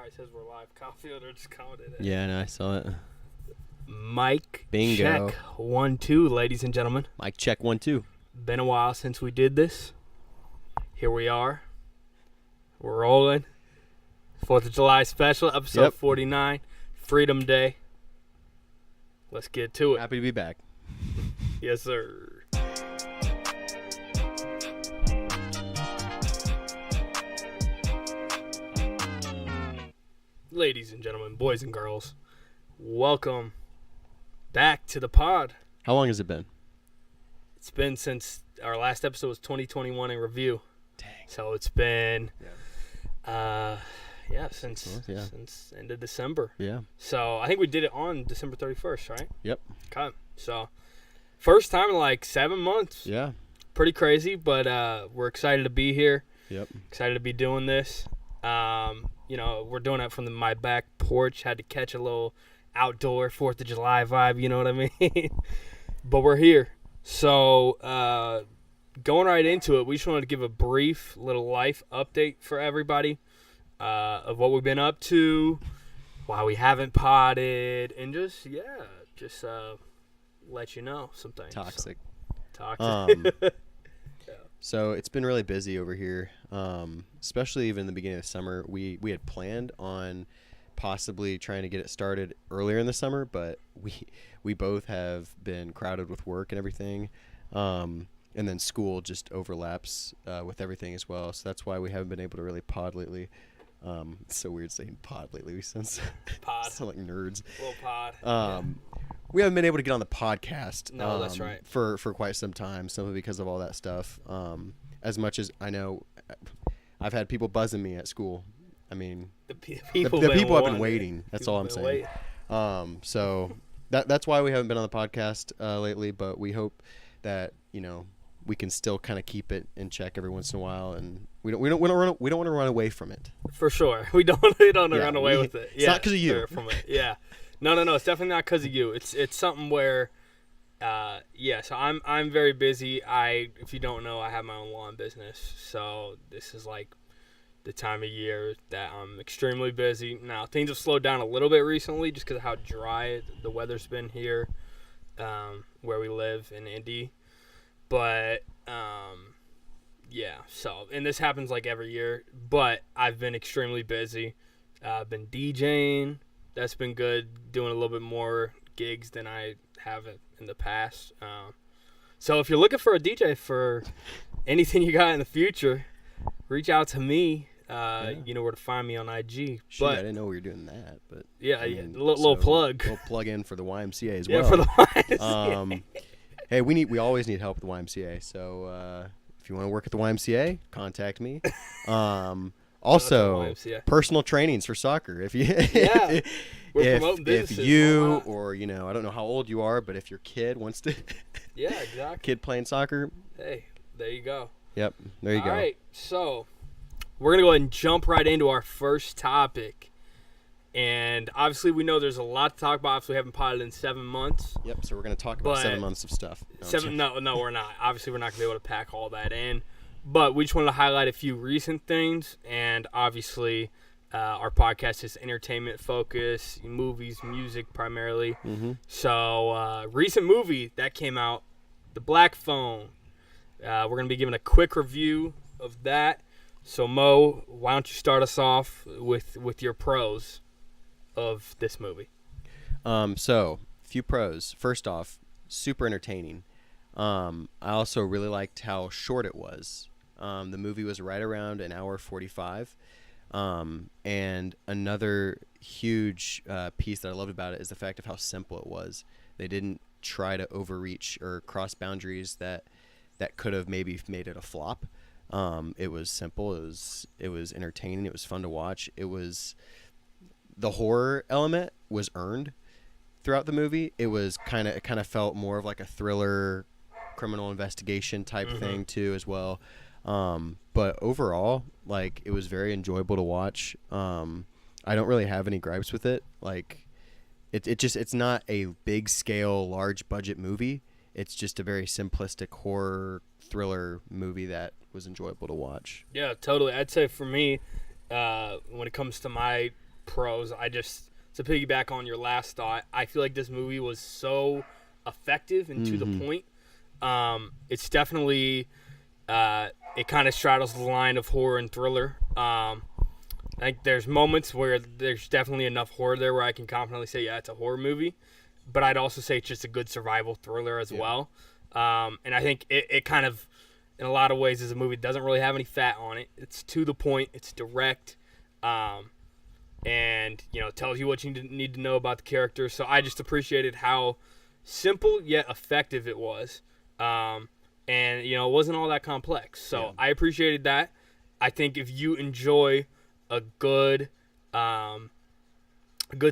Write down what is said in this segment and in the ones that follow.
Alright, it says we're live. Kyle Fielder just commented it. Yeah, no, I saw it. Mic Bingo. check 1 2, ladies and gentlemen. Mic check 1 2. Been a while since we did this. Here we are. We're rolling. 4th of July special, episode 49, Freedom Day. Let's get to it. Happy to be back. Yes, sir. Ladies and gentlemen, boys and girls, welcome back to the pod. How long has it been? It's been since our last episode was 2021 in review. Dang. So it's been, since end of December. Yeah. So I think we did it on December 31st, right? Yep. Okay. So first time in like 7 months. Yeah. Pretty crazy, but we're excited to be here. Yep. Excited to be doing this. We're doing it from my back porch. Had to catch a little outdoor 4th of July vibe, you know what I mean? But we're here. So going right into it, we just wanted to give a brief little life update for everybody of what we've been up to, why we haven't potted, and just let you know some things. Toxic. So it's been really busy over here, especially even in the beginning of the summer. We had planned on possibly trying to get it started earlier in the summer, but we both have been crowded with work and everything, and then school just overlaps with everything as well. So that's why we haven't been able to really pod lately. It's so weird saying pod lately. We sound like nerds. Little pod. We haven't been able to get on the podcast. No, that's right. For quite some time, simply because of all that stuff. As much as I know, I've had people buzzing me at school. I mean, the people have been waiting. That's all I'm saying. So that's why we haven't been on the podcast lately. But we hope that we can still kind of keep it in check every once in a while, and we don't want to run away from it. For sure, we don't run away with it. It's not because of you. From it. Yeah. No, it's definitely not because of you. It's something where, so I'm very busy. If you don't know, I have my own lawn business, so this is like the time of year that I'm extremely busy. Now, things have slowed down a little bit recently just because of how dry the weather's been here where we live in Indy. But, and this happens like every year, but I've been extremely busy. I've been DJing. That's been good, doing a little bit more gigs than I have in the past. So if you're looking for a DJ for anything you got in the future, reach out to me. You know where to find me on IG. Shit, I didn't know we were doing that, but little plug. Little plug in for the YMCA as well. Yeah, for the YMCA. Hey, we always need help with the YMCA. So if you want to work at the YMCA, contact me. Also, personal trainings for soccer. If you, if you, or I don't know how old you are, but if your kid wants to, exactly. Kid playing soccer. Hey, there you go. Yep, there you go. All right, so we're gonna go ahead and jump right into our first topic, and obviously we know there's a lot to talk about. Obviously, we haven't potted in 7 months. Yep. So we're gonna talk about 7 months of stuff. No, we're not. Obviously, we're not gonna be able to pack all that in. But we just wanted to highlight a few recent things, and obviously our podcast is entertainment focused, movies, music primarily. Mm-hmm. So recent movie that came out, The Black Phone. We're going to be giving a quick review of that. So Mo, why don't you start us off with your pros of this movie? So a few pros. First off, super entertaining. I also really liked how short it was. The movie was right around an hour 45. And another huge piece that I loved about it is the fact of how simple it was. They didn't try to overreach or cross boundaries that could have maybe made it a flop. It was simple. It was entertaining. It was fun to watch. The horror element was earned throughout the movie. It kind of felt more of like a thriller, criminal investigation type thing too as well. But overall, like, it was very enjoyable to watch. I don't really have any gripes with it. Like, it's not a big scale, large budget movie. It's just a very simplistic horror thriller movie that was enjoyable to watch. Yeah, totally. I'd say for me, when it comes to my pros. To piggyback on your last thought, I feel like this movie was so effective and to the point. It's definitely it kind of straddles the line of horror and thriller. I think there's moments where there's definitely enough horror there where I can confidently say, yeah, it's a horror movie. But I'd also say it's just a good survival thriller as well. And I think it kind of, in a lot of ways, is a movie that doesn't really have any fat on it. It's to the point. It's direct. And, tells you what you need to know about the character. So I just appreciated how simple yet effective it was. And, it wasn't all that complex. So I appreciated that. I think if you enjoy a good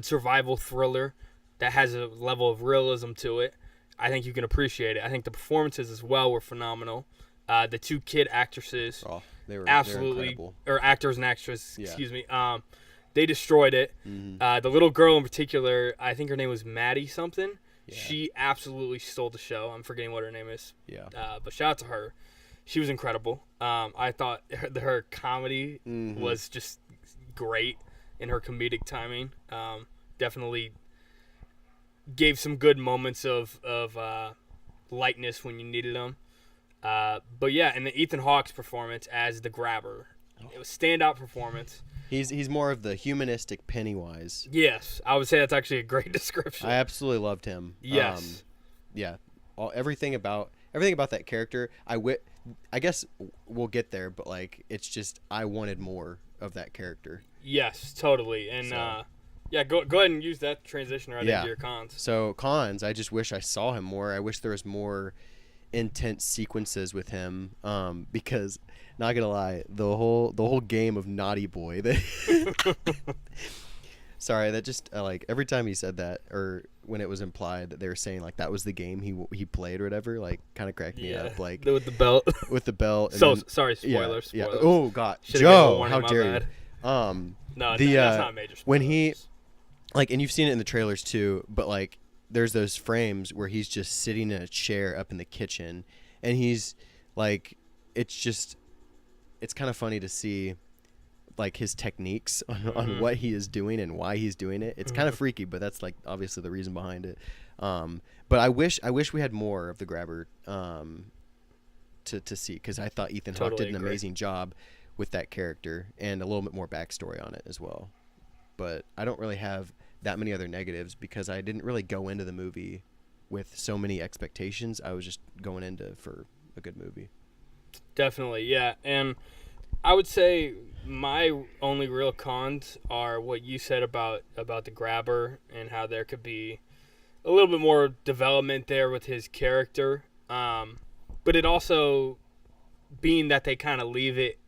survival thriller that has a level of realism to it, I think you can appreciate it. I think the performances as well were phenomenal. The two kid actresses, they were absolutely, or actors and actresses, excuse me. They destroyed it. The little girl in particular, I think her name was Maddie something. Yeah. She absolutely stole the show. I'm forgetting what her name is. Yeah. But shout out to her. She was incredible. I thought her comedy was just great in her comedic timing. Definitely gave some good moments of lightness when you needed them. But yeah, and the Ethan Hawke's performance as the grabber, it was standout performance. He's more of the humanistic Pennywise. Yes, I would say that's actually a great description. I absolutely loved him. Yes. Everything about that character. I guess we'll get there, but it's just I wanted more of that character. Yes, totally. And go ahead and use that transition right into your cons. So cons, I just wish I saw him more. I wish there was more intense sequences with him, because not gonna lie, the whole game of Naughty Boy sorry, that just every time he said that, or when it was implied that they were saying that was the game he played or whatever, kind of cracked me up, with the belt with the belt. So sorry, spoilers. Oh god, Joe, how dare you. No, that's not major spoilers. When he and you've seen it in the trailers too, but there's those frames where he's just sitting in a chair up in the kitchen, and he's it's kind of funny to see his techniques on what he is doing and why he's doing it. It's kind of freaky, but that's obviously the reason behind it. But I wish we had more of the grabber to see, because I thought Ethan Hawke did an amazing job with that character, and a little bit more backstory on it as well. But I don't really have that many other negatives because I didn't really go into the movie with so many expectations. I was just going into for a good movie. Definitely, yeah. And I would say my only real cons are what you said about the grabber and how there could be a little bit more development there with his character. But it also, being that they kind of leave it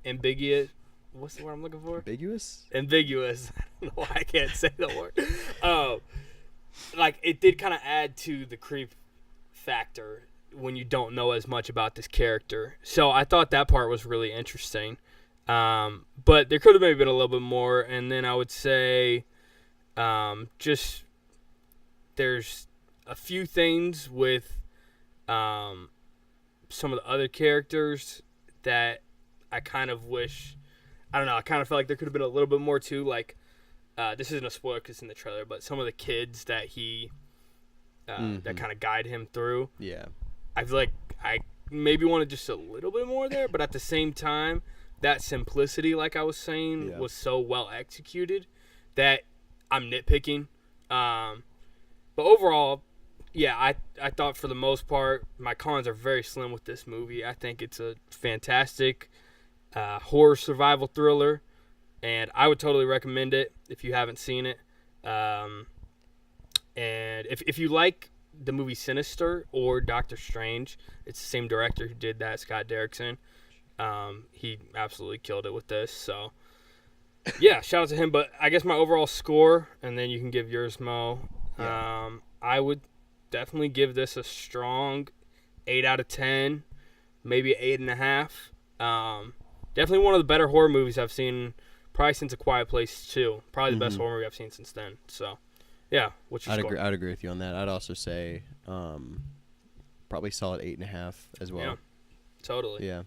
ambiguous. What's the word I'm looking for? Ambiguous? Ambiguous. I don't know why I can't say the word. It did kind of add to the creep factor when you don't know as much about this character. So I thought that part was really interesting. But there could have maybe been a little bit more. And then I would say just there's a few things with some of the other characters that I kind of wish... I don't know. I kind of felt like there could have been a little bit more too. This isn't a spoiler because it's in the trailer, but some of the kids that that kind of guide him through. Yeah. I feel like I maybe wanted just a little bit more there, but at the same time, that simplicity, like I was saying, was so well executed that I'm nitpicking. But overall, yeah, I thought for the most part, my cons are very slim with this movie. I think it's a fantastic horror survival thriller, and I would totally recommend it if you haven't seen it. And if you like the movie Sinister or Doctor Strange, it's the same director who did that, Scott Derrickson. He absolutely killed it with this. So yeah, shout out to him. But I guess my overall score, and then you can give yours, Mo. Yeah. I would definitely give this a strong 8 out of 10, maybe 8.5. Definitely one of the better horror movies I've seen, probably since A Quiet Place 2. Probably the best horror movie I've seen since then. So, yeah, what's your score? I'd agree with you on that. I'd also say probably solid 8.5 as well. Yeah, totally. Yeah.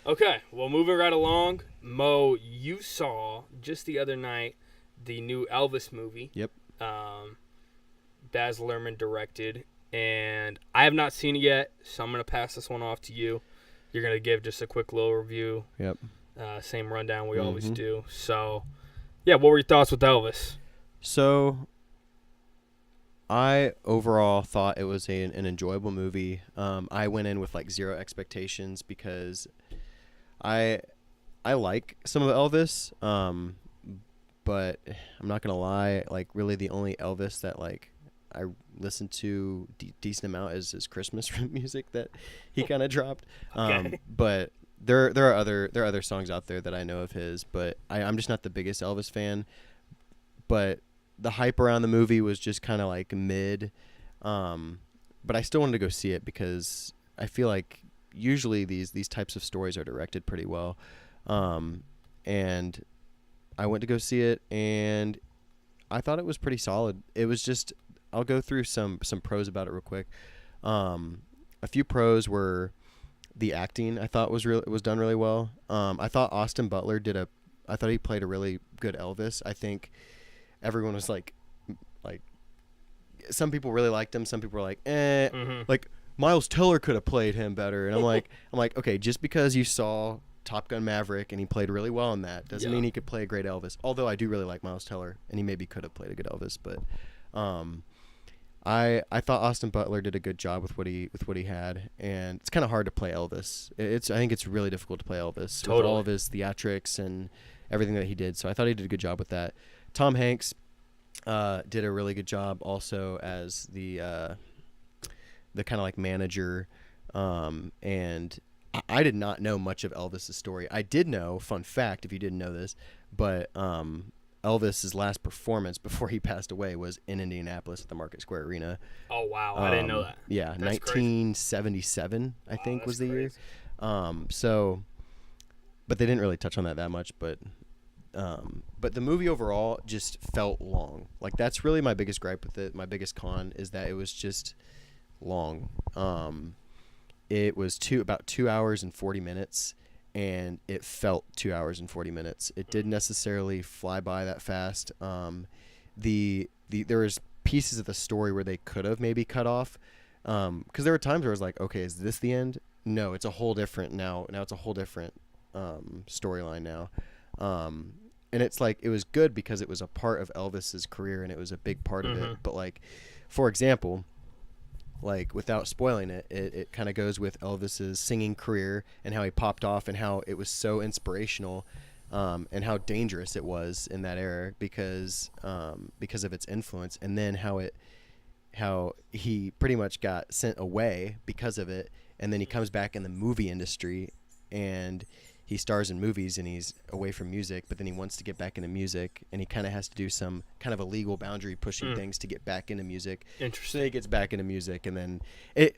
Okay, well, moving right along, Mo, you saw just the other night the new Elvis movie. Yep. Um, Baz Luhrmann directed, and I have not seen it yet, so I'm gonna pass this one off to you. You're gonna give just a quick little review. Yep. Same rundown we always Mhm. do. So, yeah, what were your thoughts with Elvis? So I overall thought it was an enjoyable movie. I went in with like zero expectations because I I like some of Elvis, but I'm not gonna lie. Like, really, the only Elvis that like I listen to decent amount is Christmas music that he kind of dropped. Okay. But there are other songs out there that I know of his, but I'm just not the biggest Elvis fan. But the hype around the movie was just kind of like mid. But I still wanted to go see it because I feel like usually these types of stories are directed pretty well. And I went to go see it, and I thought it was pretty solid. It was just, I'll go through some pros about it real quick. A few pros were the acting. I thought was done really well. I thought Austin Butler I thought he played a really good Elvis. I think everyone was like some people really liked him. Some people were like, Mm-hmm. like Miles Teller could have played him better. And I'm like, okay, just because you saw Top Gun Maverick and he played really well in that doesn't mean he could play a great Elvis. Although I do really like Miles Teller, and he maybe could have played a good Elvis, but I thought Austin Butler did a good job with what he had, and it's kind of hard to play Elvis. I think it's really difficult to play Elvis with all of his theatrics and everything that he did. So I thought he did a good job with that. Tom Hanks did a really good job also as the kind of like manager, and I did not know much of Elvis's story. I did know, fun fact, if you didn't know this, but Elvis's last performance before he passed away was in Indianapolis at the Market Square Arena. Oh wow, I didn't know that. Yeah, That's 1977, I think was the year. So, but they didn't really touch on that much. But the movie overall just felt long. Like, that's really my biggest gripe with it. My biggest con is that it was just long. It was about 2 hours and 40 minutes, and it felt 2 hours and 40 minutes. It didn't necessarily fly by that fast. There was pieces of the story where they could have maybe cut off, because there were times where I was like, okay, is this the end? No, it's a whole different now it's a whole different storyline now. And it's like, it was good because it was a part of Elvis's career and it was a big part of it. But like, for example, like, without spoiling it, it kind of goes with Elvis's singing career and how he popped off and how it was so inspirational, and how dangerous it was in that era because of its influence, and then how he pretty much got sent away because of it, and then he comes back in the movie industry and he stars in movies and he's away from music, but then he wants to get back into music, and he kind of has to do some kind of illegal boundary pushing things to get back into music. Interesting. So he gets back into music, and then it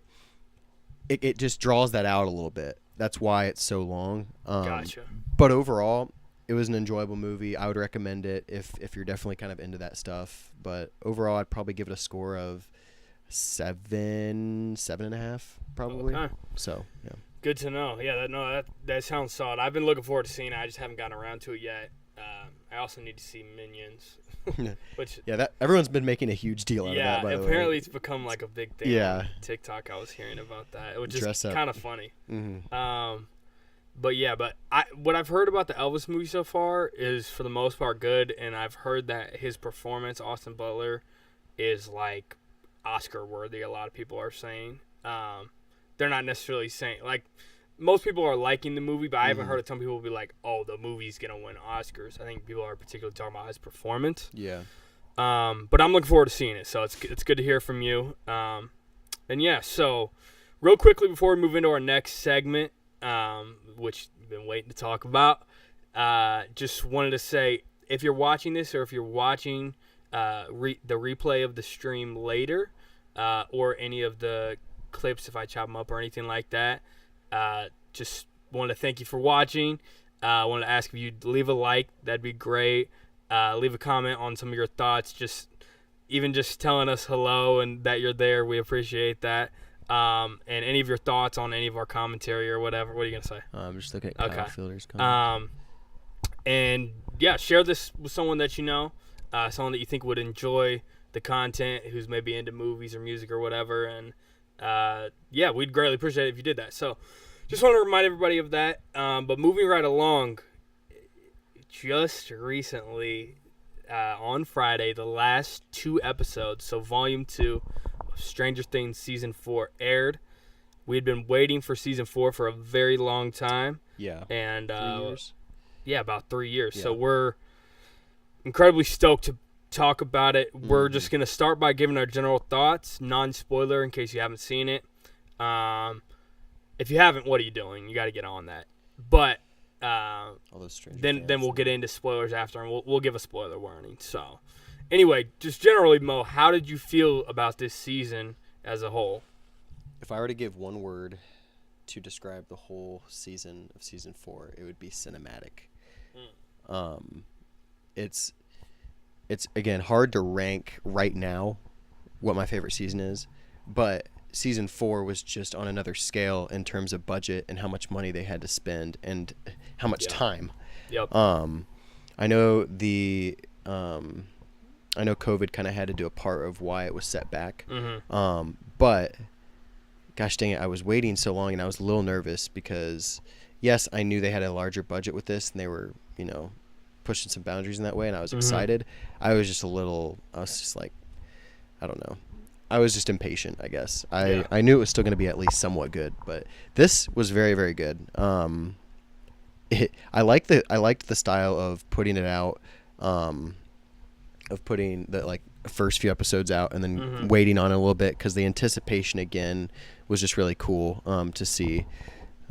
just draws that out a little bit. That's why it's so long. Gotcha. But overall, it was an enjoyable movie. I would recommend it if you're definitely kind of into that stuff. But overall, I'd probably give it a score of 7.5, probably. Okay. So, yeah. Good to know. Yeah, that sounds solid. I've been looking forward to seeing it. I just haven't gotten around to it yet. I also need to see Minions, which that everyone's been making a huge deal out of that. By the way, apparently it's become like a big thing. Yeah. On TikTok, I was hearing about that, which Dress is up. kind of funny. Mm-hmm. But what I've heard about the Elvis movie so far is for the most part good, and I've heard that his performance, Austin Butler, is like Oscar worthy. A lot of people are saying. They're not necessarily saying, like, most people are liking the movie, but I haven't heard of some people be like, oh, the movie's going to win Oscars. I think people are particularly talking about his performance. Yeah. But I'm looking forward to seeing it, so it's good to hear from you. And yeah, so real quickly before we move into our next segment, which we've been waiting to talk about, just wanted to say, if you're watching this or if you're watching the replay of the stream later, or any of the clips if I chop them up or anything like that, just want to thank you for watching. I want to ask if you'd leave a like. That'd be great. Leave a comment on some of your thoughts, just telling us hello and that you're there. We appreciate that. and any of your thoughts on any of our commentary or whatever. What are you gonna say? I'm just looking at Kyle Fielder's comment. And yeah, share this with someone that you know, someone that you think would enjoy the content, who's maybe into movies or music or whatever. And yeah, we'd greatly appreciate it if you did that. So just want to remind everybody of that. But moving right along, just recently on Friday, the last 2 episodes, so Volume 2 of Stranger Things Season 4 aired. We had been waiting for Season 4 for a very long time. Yeah. And 3 years? Yeah, about 3 years. Yeah. So we're incredibly stoked to talk about it. We're just going to start by giving our general thoughts, non-spoiler in case you haven't seen it. If you haven't, what are you doing? You got to get on that. But then we'll get into spoilers after, and we'll give a spoiler warning. So anyway, just generally, Mo, how did you feel about this season as a whole? If I were to give one word to describe the whole season of Season 4, it would be cinematic. It's again hard to rank right now what my favorite season is, but Season 4 was just on another scale in terms of budget and how much money they had to spend and how much time. Yep. I know COVID kind of had to do a part of why it was set back. But gosh dang it, I was waiting so long and I was a little nervous because yes, I knew they had a larger budget with this and they were, pushing some boundaries in that way, and I was excited. I was just like, I don't know. I was just impatient, I guess. I knew it was still going to be at least somewhat good, but this was very, very good. I liked the style of putting it out, of putting the first few episodes out and then waiting on it a little bit because the anticipation again was just really cool to see.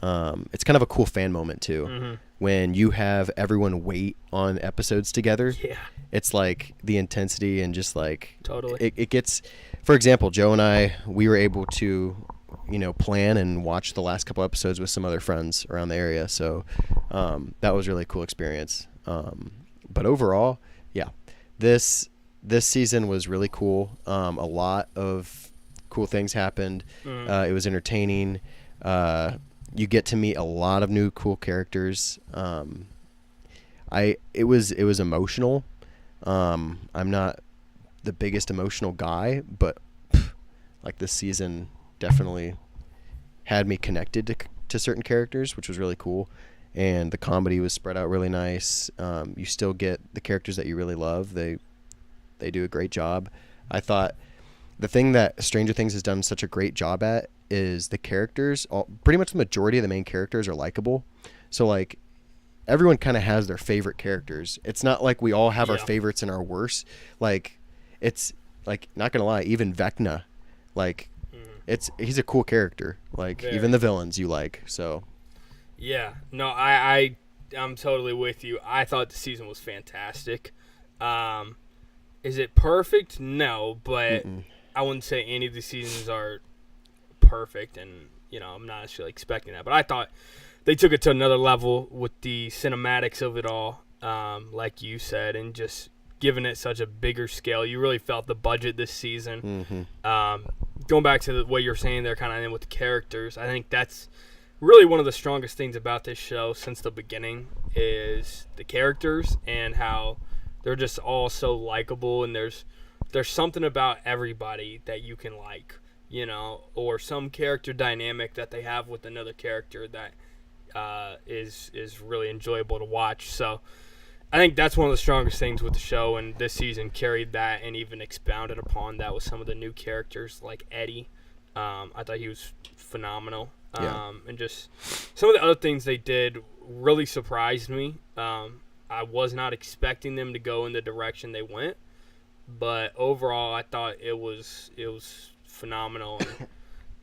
It's kind of a cool fan moment too. When you have everyone wait on episodes together. Yeah. It's like the intensity and just like totally it gets, for example, Joe and I, we were able to, plan and watch the last couple episodes with some other friends around the area. So that was a really cool experience. But overall, yeah, this season was really cool. A lot of cool things happened. It was entertaining. You get to meet a lot of new cool characters. It was emotional. I'm not the biggest emotional guy, but this season definitely had me connected to certain characters, which was really cool. And the comedy was spread out really nice. You still get the characters that you really love. They do a great job. I thought the thing that Stranger Things has done such a great job at is the characters, pretty much the majority of the main characters are likable. So everyone kind of has their favorite characters. It's not like we all have our favorites and our worst. It's not gonna lie, even Vecna, he's a cool character. Even the villains you like. So yeah, no, I'm totally with you. I thought the season was fantastic. Is it perfect? No, but I wouldn't say any of the seasons are perfect, and I'm not necessarily expecting that, but I thought they took it to another level with the cinematics of it all, like you said, and just giving it such a bigger scale. You really felt the budget this season. Going back to what you're saying there, kind of with the characters, I think that's really one of the strongest things about this show since the beginning is the characters and how they're just all so likable, and there's something about everybody that you can like. Or some character dynamic that they have with another character that is really enjoyable to watch. So I think that's one of the strongest things with the show, and this season carried that and even expounded upon that with some of the new characters like Eddie. I thought he was phenomenal. And just some of the other things they did really surprised me. I was not expecting them to go in the direction they went, but overall I thought it was phenomenal.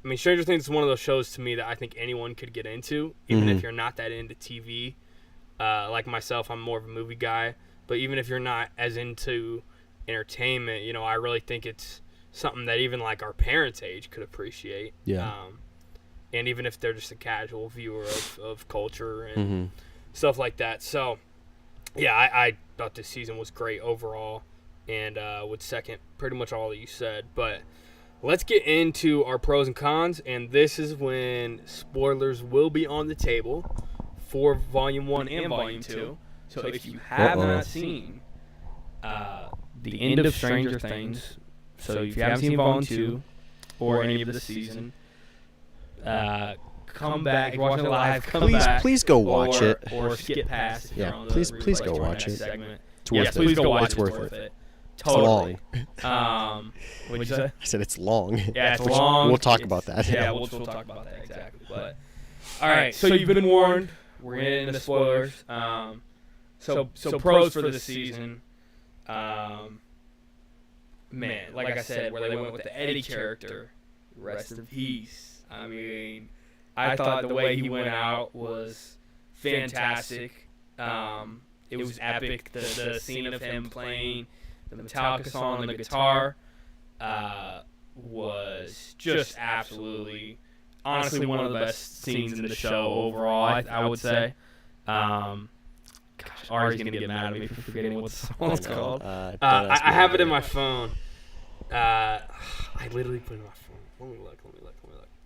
I mean, Stranger Things is one of those shows to me that I think anyone could get into, even if you're not that into TV. Like myself, I'm more of a movie guy, but even if you're not as into entertainment, I really think it's something that even our parents' age could appreciate. Yeah. And even if they're just a casual viewer of culture and stuff like that. So, yeah, I thought this season was great overall, and would second pretty much all that you said. But let's get into our pros and cons, and this is when spoilers will be on the table for Volume 1 and Volume 2. So if you have not seen the end of Stranger Things, so if you haven't seen Volume 2 or any of the season, come back, watch it live, please go watch it. Or skip past. Yeah, please go watch it. Segment. It's worth Yes, please go watch it. It's worth it. Totally. It's long. What'd you say? I said it's long. Yeah, it's long. We'll talk about that. Yeah, we'll talk about that, exactly. But all right, so you've been warned. We're getting into spoilers. So pros for the season. Man, like I said, where they went with the Eddie character, rest in peace. I mean, I thought the way he went out was fantastic. It was epic. The scene of him playing the Metallica song on the guitar was just absolutely, honestly, one of the best scenes in the show overall, I would say. Gosh, Ari's going to get mad at me for forgetting what the song's called. I have it in my phone. I literally put it in my phone. Let me look.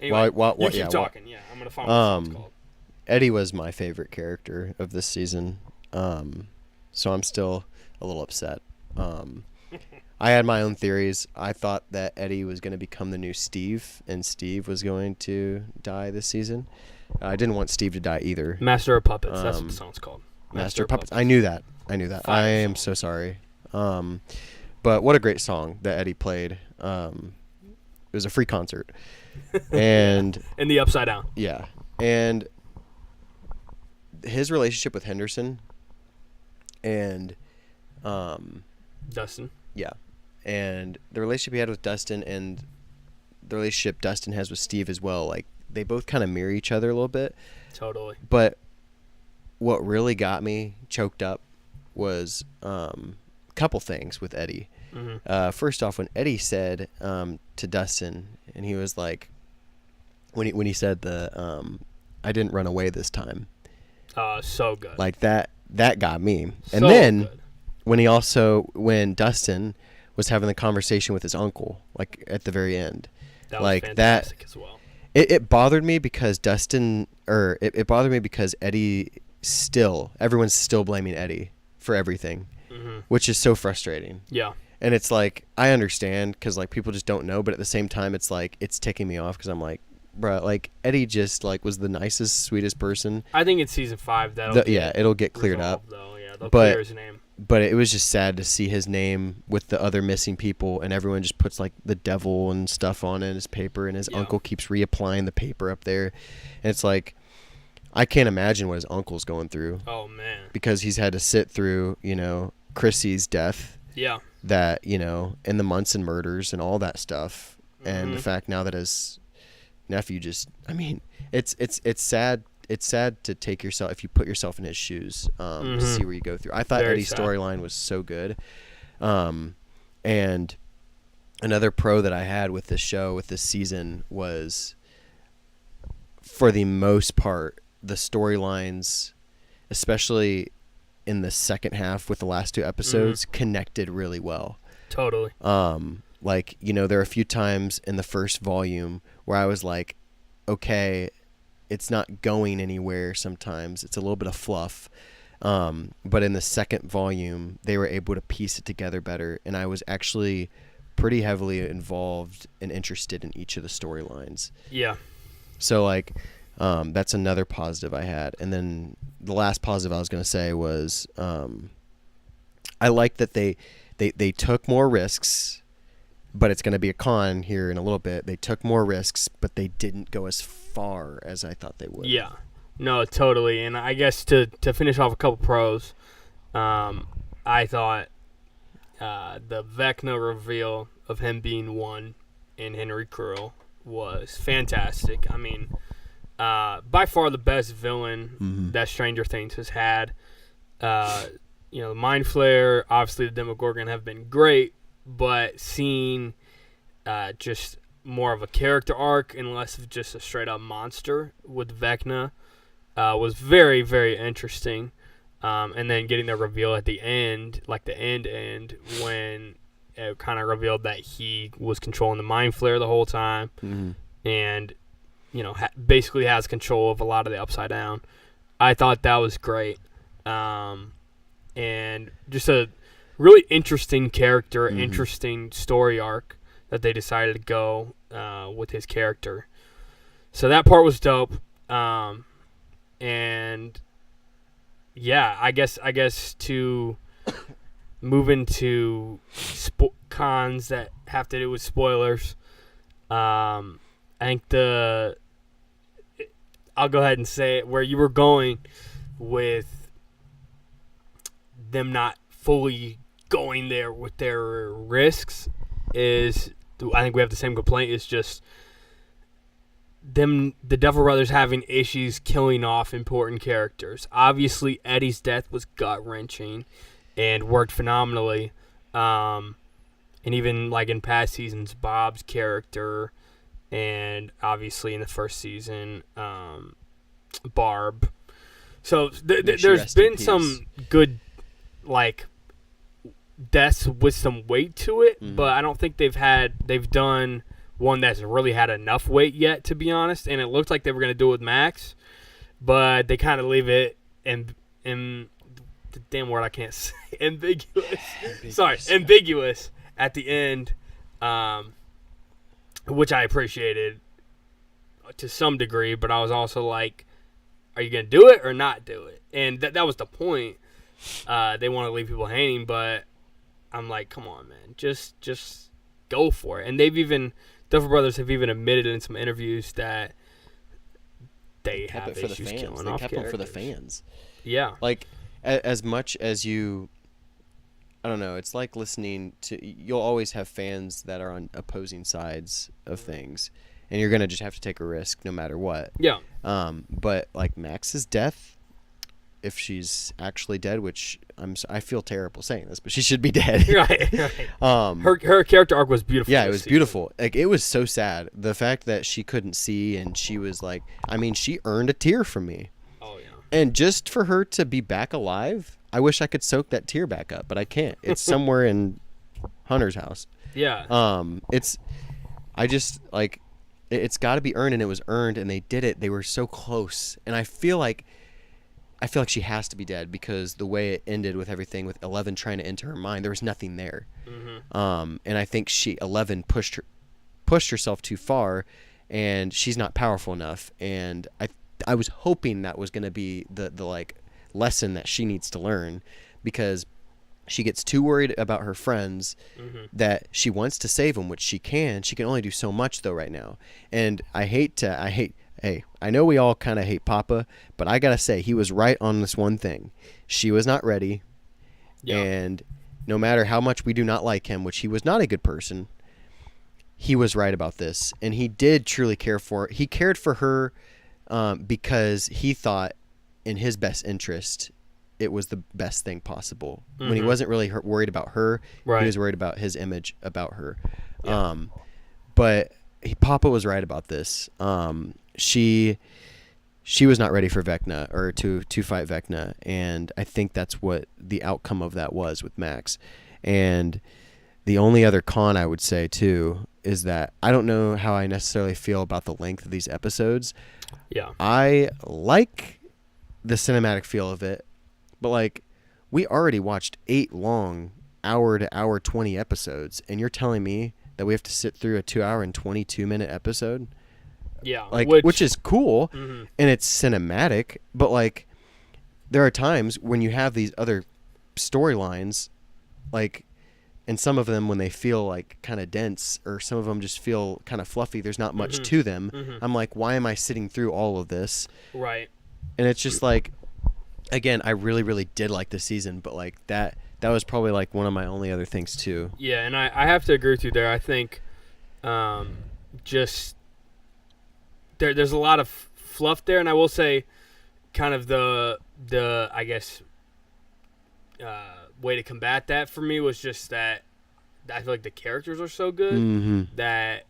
Anyway, you keep talking. Yeah, I'm going to find what the song's called. Eddie was my favorite character of this season, so I'm still a little upset. I had my own theories. I thought that Eddie was going to become the new Steve, and Steve was going to die this season. I didn't want Steve to die either. Master of Puppets. That's what the song's called. Master of Puppets. I knew that. I am so sorry. But what a great song that Eddie played. It was a free concert. And in the Upside Down. Yeah. And his relationship with Henderson and Dustin. Yeah. And the relationship he had with Dustin and the relationship Dustin has with Steve as well, like they both kind of mirror each other a little bit. Totally. But what really got me choked up was a couple things with Eddie. Mm-hmm. First off, when Eddie said to Dustin, and he was like, when he said I didn't run away this time. So good. Like that got me. So and then good. when Dustin was having the conversation with his uncle, like at the very end, that was like fantastic as well. It bothered me because it bothered me because everyone's still blaming Eddie for everything, mm-hmm. which is so frustrating. Yeah. And it's like, I understand because like people just don't know, but at the same time, it's like, it's ticking me off because I'm like, bruh, like Eddie just like was the nicest, sweetest person. I think in season 5 it'll get cleared up. Though. Yeah, they'll clear his name. But it was just sad to see his name with the other missing people, and everyone just puts like the devil and stuff on it in his paper, and his uncle keeps reapplying the paper up there, and it's like, I can't imagine what his uncle's going through. Oh man, because he's had to sit through, Chrissy's death. Yeah. That and the Munson murders and all that stuff, mm-hmm. and the fact now that his nephew it's sad. It's sad to take yourself, if you put yourself in his shoes, mm-hmm. to see where you go through. I thought Eddie's storyline was so good. And another pro that I had with this show, with this season, was, for the most part, the storylines, especially in the second half with the last 2 episodes, mm-hmm. connected really well. Totally. There are a few times in the first volume where I was like, okay, it's not going anywhere sometimes. It's a little bit of fluff. But in the second volume, they were able to piece it together better. And I was actually pretty heavily involved and interested in each of the storylines. Yeah. So, that's another positive I had. And then the last positive I was going to say was I like that they took more risks, but it's going to be a con here in a little bit. They took more risks, but they didn't go as far as I thought they would. Yeah. No, totally. And I guess to finish off a couple pros, I thought the Vecna reveal of him being one in Henry Crewell was fantastic. I mean, by far the best villain mm-hmm. that Stranger Things has had. The Mind Flayer, obviously the Demogorgon have been great, but seeing just more of a character arc and less of just a straight-up monster with Vecna was very, very interesting. And then getting the reveal at the end, like the end, when it kind of revealed that he was controlling the mind flare the whole time, and basically has control of a lot of the Upside Down. I thought that was great, and just a really interesting character, interesting story arc that they decided to go with his character. So that part was dope, and yeah, I guess to move into cons that have to do with spoilers. I think I'll go ahead and say it, where you were going with them not fully going there with their risks is, I think we have the same complaint, is just the Duffer Brothers having issues killing off important characters. Obviously, Eddie's death was gut-wrenching and worked phenomenally. And even like in past seasons, Bob's character, and obviously in the first season, Barb. So there's been some good like deaths with some weight to it, but I don't think they've done one that's really had enough weight yet, to be honest. And it looked like they were going to do it with Max, but they kind of leave it in the damn word I can't say, ambiguous at the end, which I appreciated to some degree, but I was also like, are you going to do it or not do it? And that was the point. They want to leave people hanging, but I'm like, come on, man, just go for it. And Duffer Brothers have even admitted in some interviews that they have issues killing off characters. They kept them for the fans. Yeah. Like, as much as you, I don't know, it's like listening to, you'll always have fans that are on opposing sides of things, and you're going to just have to take a risk no matter what. Yeah. But, like, Max's death, if she's actually dead, which I feel terrible saying this, but she should be dead. Right. Her character arc was beautiful. Yeah, it was beautiful. Like, it was so sad. The fact that she couldn't see, and she was like, I mean, she earned a tear from me. Oh yeah. And just for her to be back alive, I wish I could soak that tear back up, but I can't. It's somewhere in Hunter's house. Yeah. It's got to be earned, and it was earned, and they did it. They were so close, and I feel like she has to be dead, because the way it ended with everything with 11 trying to enter her mind, there was nothing there. And I think 11 pushed herself too far, and she's not powerful enough. And I was hoping that was going to be the like lesson that she needs to learn, because she gets too worried about her friends that she wants to save them, which she can. She can only do so much though right now. And hey, I know we all kind of hate Papa, but I got to say, he was right on this one thing. She was not ready. Yeah. And no matter how much we do not like him, which he was not a good person, he was right about this. And he did truly care for her. He cared for her because he thought in his best interest it was the best thing possible. When he wasn't really worried about her, right. He was worried about his image about her. Yeah. But Papa was right about this. She was not ready for Vecna, or to fight Vecna, and I think that's what the outcome of that was with Max. And the only other con I would say too is that I don't know how I necessarily feel about the length of these episodes. Yeah, I like the cinematic feel of it, but like, we already watched 8 long hour to hour 20 episodes, and you're telling me that we have to sit through a 2 hour and 22 minute episode? Yeah, like, which is cool, and it's cinematic, but like, there are times when you have these other storylines, like, and some of them, when they feel like kind of dense, or some of them just feel kind of fluffy, there's not much to them. I'm like, why am I sitting through all of this? Right. And it's just like, again, I really, really did like this season, but like that was probably like one of my only other things too. Yeah, and I have to agree with you there. I think just there's a lot of fluff there, and I will say kind of the I guess way to combat that for me was just that I feel like the characters are so good that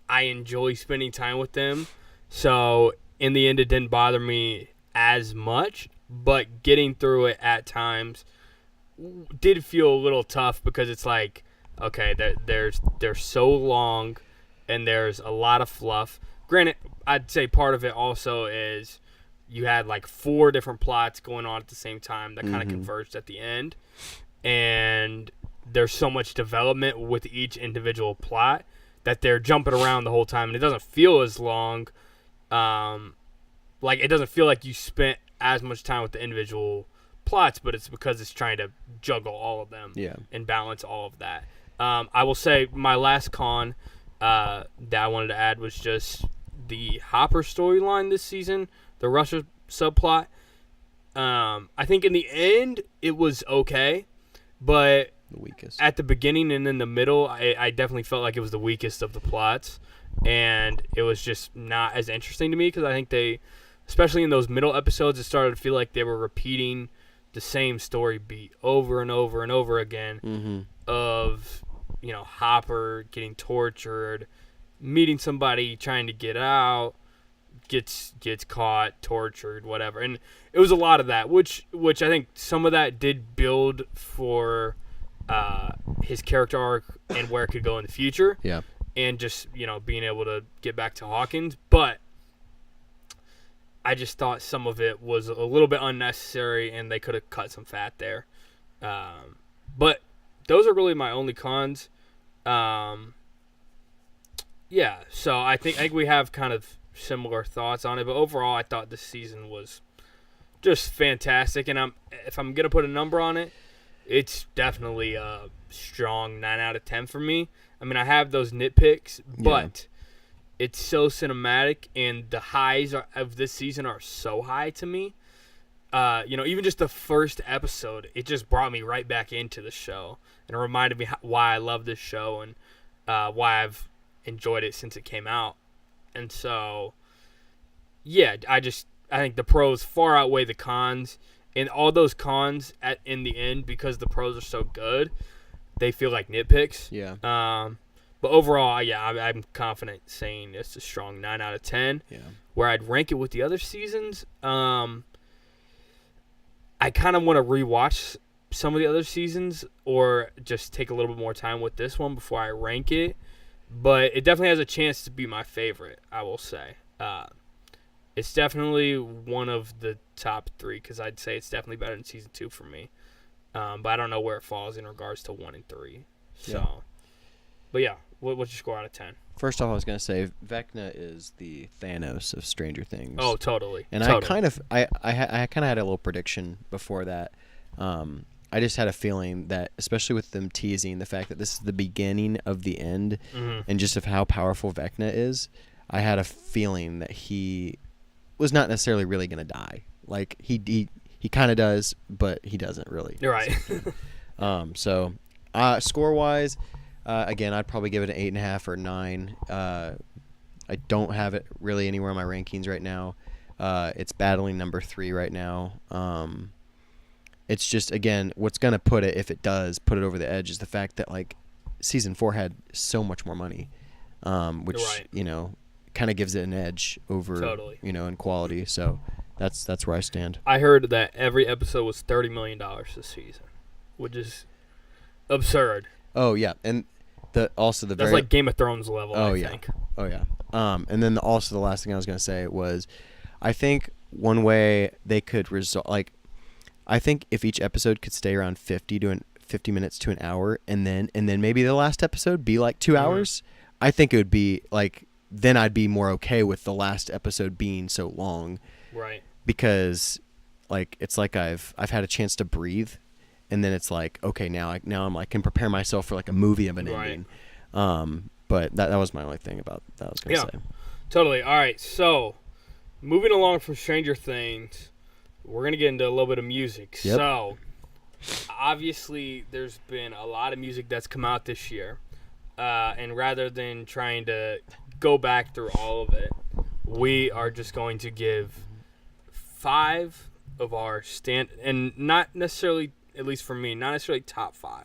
I enjoy spending time with them. So in the end, it didn't bother me as much, but getting through it at times did feel a little tough, because it's like Okay, they're so long, and there's a lot of fluff. Granted, I'd say part of it also is you had like 4 different plots going on at the same time that kind of converged at the end, and there's so much development with each individual plot that they're jumping around the whole time, and it doesn't feel as long. Like it doesn't feel like you spent as much time with the individual plots, but it's because it's trying to juggle all of them and balance all of that. I will say my last con that I wanted to add was just the Hopper storyline this season, the Russia subplot. I think in the end it was okay, but The weakest. at the beginning and in the middle, I definitely felt like it was the weakest of the plots, and it was just not as interesting to me because I think they, especially in those middle episodes, it started to feel like they were repeating the same story beat over and over and over again of, you know, Hopper getting tortured, meeting somebody, trying to get out, gets caught, tortured, whatever. And it was a lot of that, which I think some of that did build for his character arc and where it could go in the future. Yeah. And just, you know, being able to get back to Hawkins. But I just thought some of it was a little bit unnecessary, and they could have cut some fat there. But those are really my only cons. Yeah, so I think we have kind of similar thoughts on it. But overall, I thought this season was just fantastic. And if I'm going to put a number on it, it's definitely a strong 9 out of 10 for me. I mean, I have those nitpicks, but it's so cinematic, and the highs of this season are so high to me. You know, even just the first episode, it just brought me right back into the show, and it reminded me why I love this show and why I've enjoyed it since it came out. And so, yeah, I think the pros far outweigh the cons, and all those cons in the end, because the pros are so good, they feel like nitpicks. Yeah. But overall, yeah, I'm confident saying it's a strong 9 out of 10. Yeah. Where I'd rank it with the other seasons, I kind of want to rewatch some of the other seasons or just take a little bit more time with this one before I rank it. But it definitely has a chance to be my favorite, I will say. It's definitely one of the top 3 because I'd say it's definitely better than season 2 for me. But I don't know where it falls in regards to 1 and 3. So, but yeah, what's your score out of 10? First off, I was gonna say Vecna is the Thanos of Stranger Things. Oh, totally. And totally. I kind of had a little prediction before that. I just had a feeling that, especially with them teasing the fact that this is the beginning of the end, and just of how powerful Vecna is, I had a feeling that he was not necessarily really gonna die. Like he kind of does, but he doesn't really. You're right. So, score wise, again, I'd probably give it an 8.5 or 9. I don't have it really anywhere in my rankings right now. It's battling number 3 right now. It's just, again, what's gonna put it, if it does put it over the edge, is the fact that like season 4 had so much more money, which you know kind of gives it an edge over you know in quality. So that's where I stand. I heard that every episode was $30 million this season, which is absurd. Oh yeah, and that's like Game of Thrones level. I think. Oh yeah. And then also the last thing I was gonna say was, I think one way they could resolve, like, I think if each episode could stay around 50 minutes to an hour, and then maybe the last episode be like 2 hours, I think it would be like, then I'd be more okay with the last episode being so long. Right. Because like it's like I've had a chance to breathe, and then it's like, okay, now I'm like can prepare myself for like a movie of an ending. But that was my only thing about that I was gonna say. Totally. All right, so moving along from Stranger Things, we're gonna get into a little bit of music. Yep. So obviously there's been a lot of music that's come out this year, and rather than trying to go back through all of it, we are just going to give 5 of our and not necessarily, at least for me, not necessarily top 5,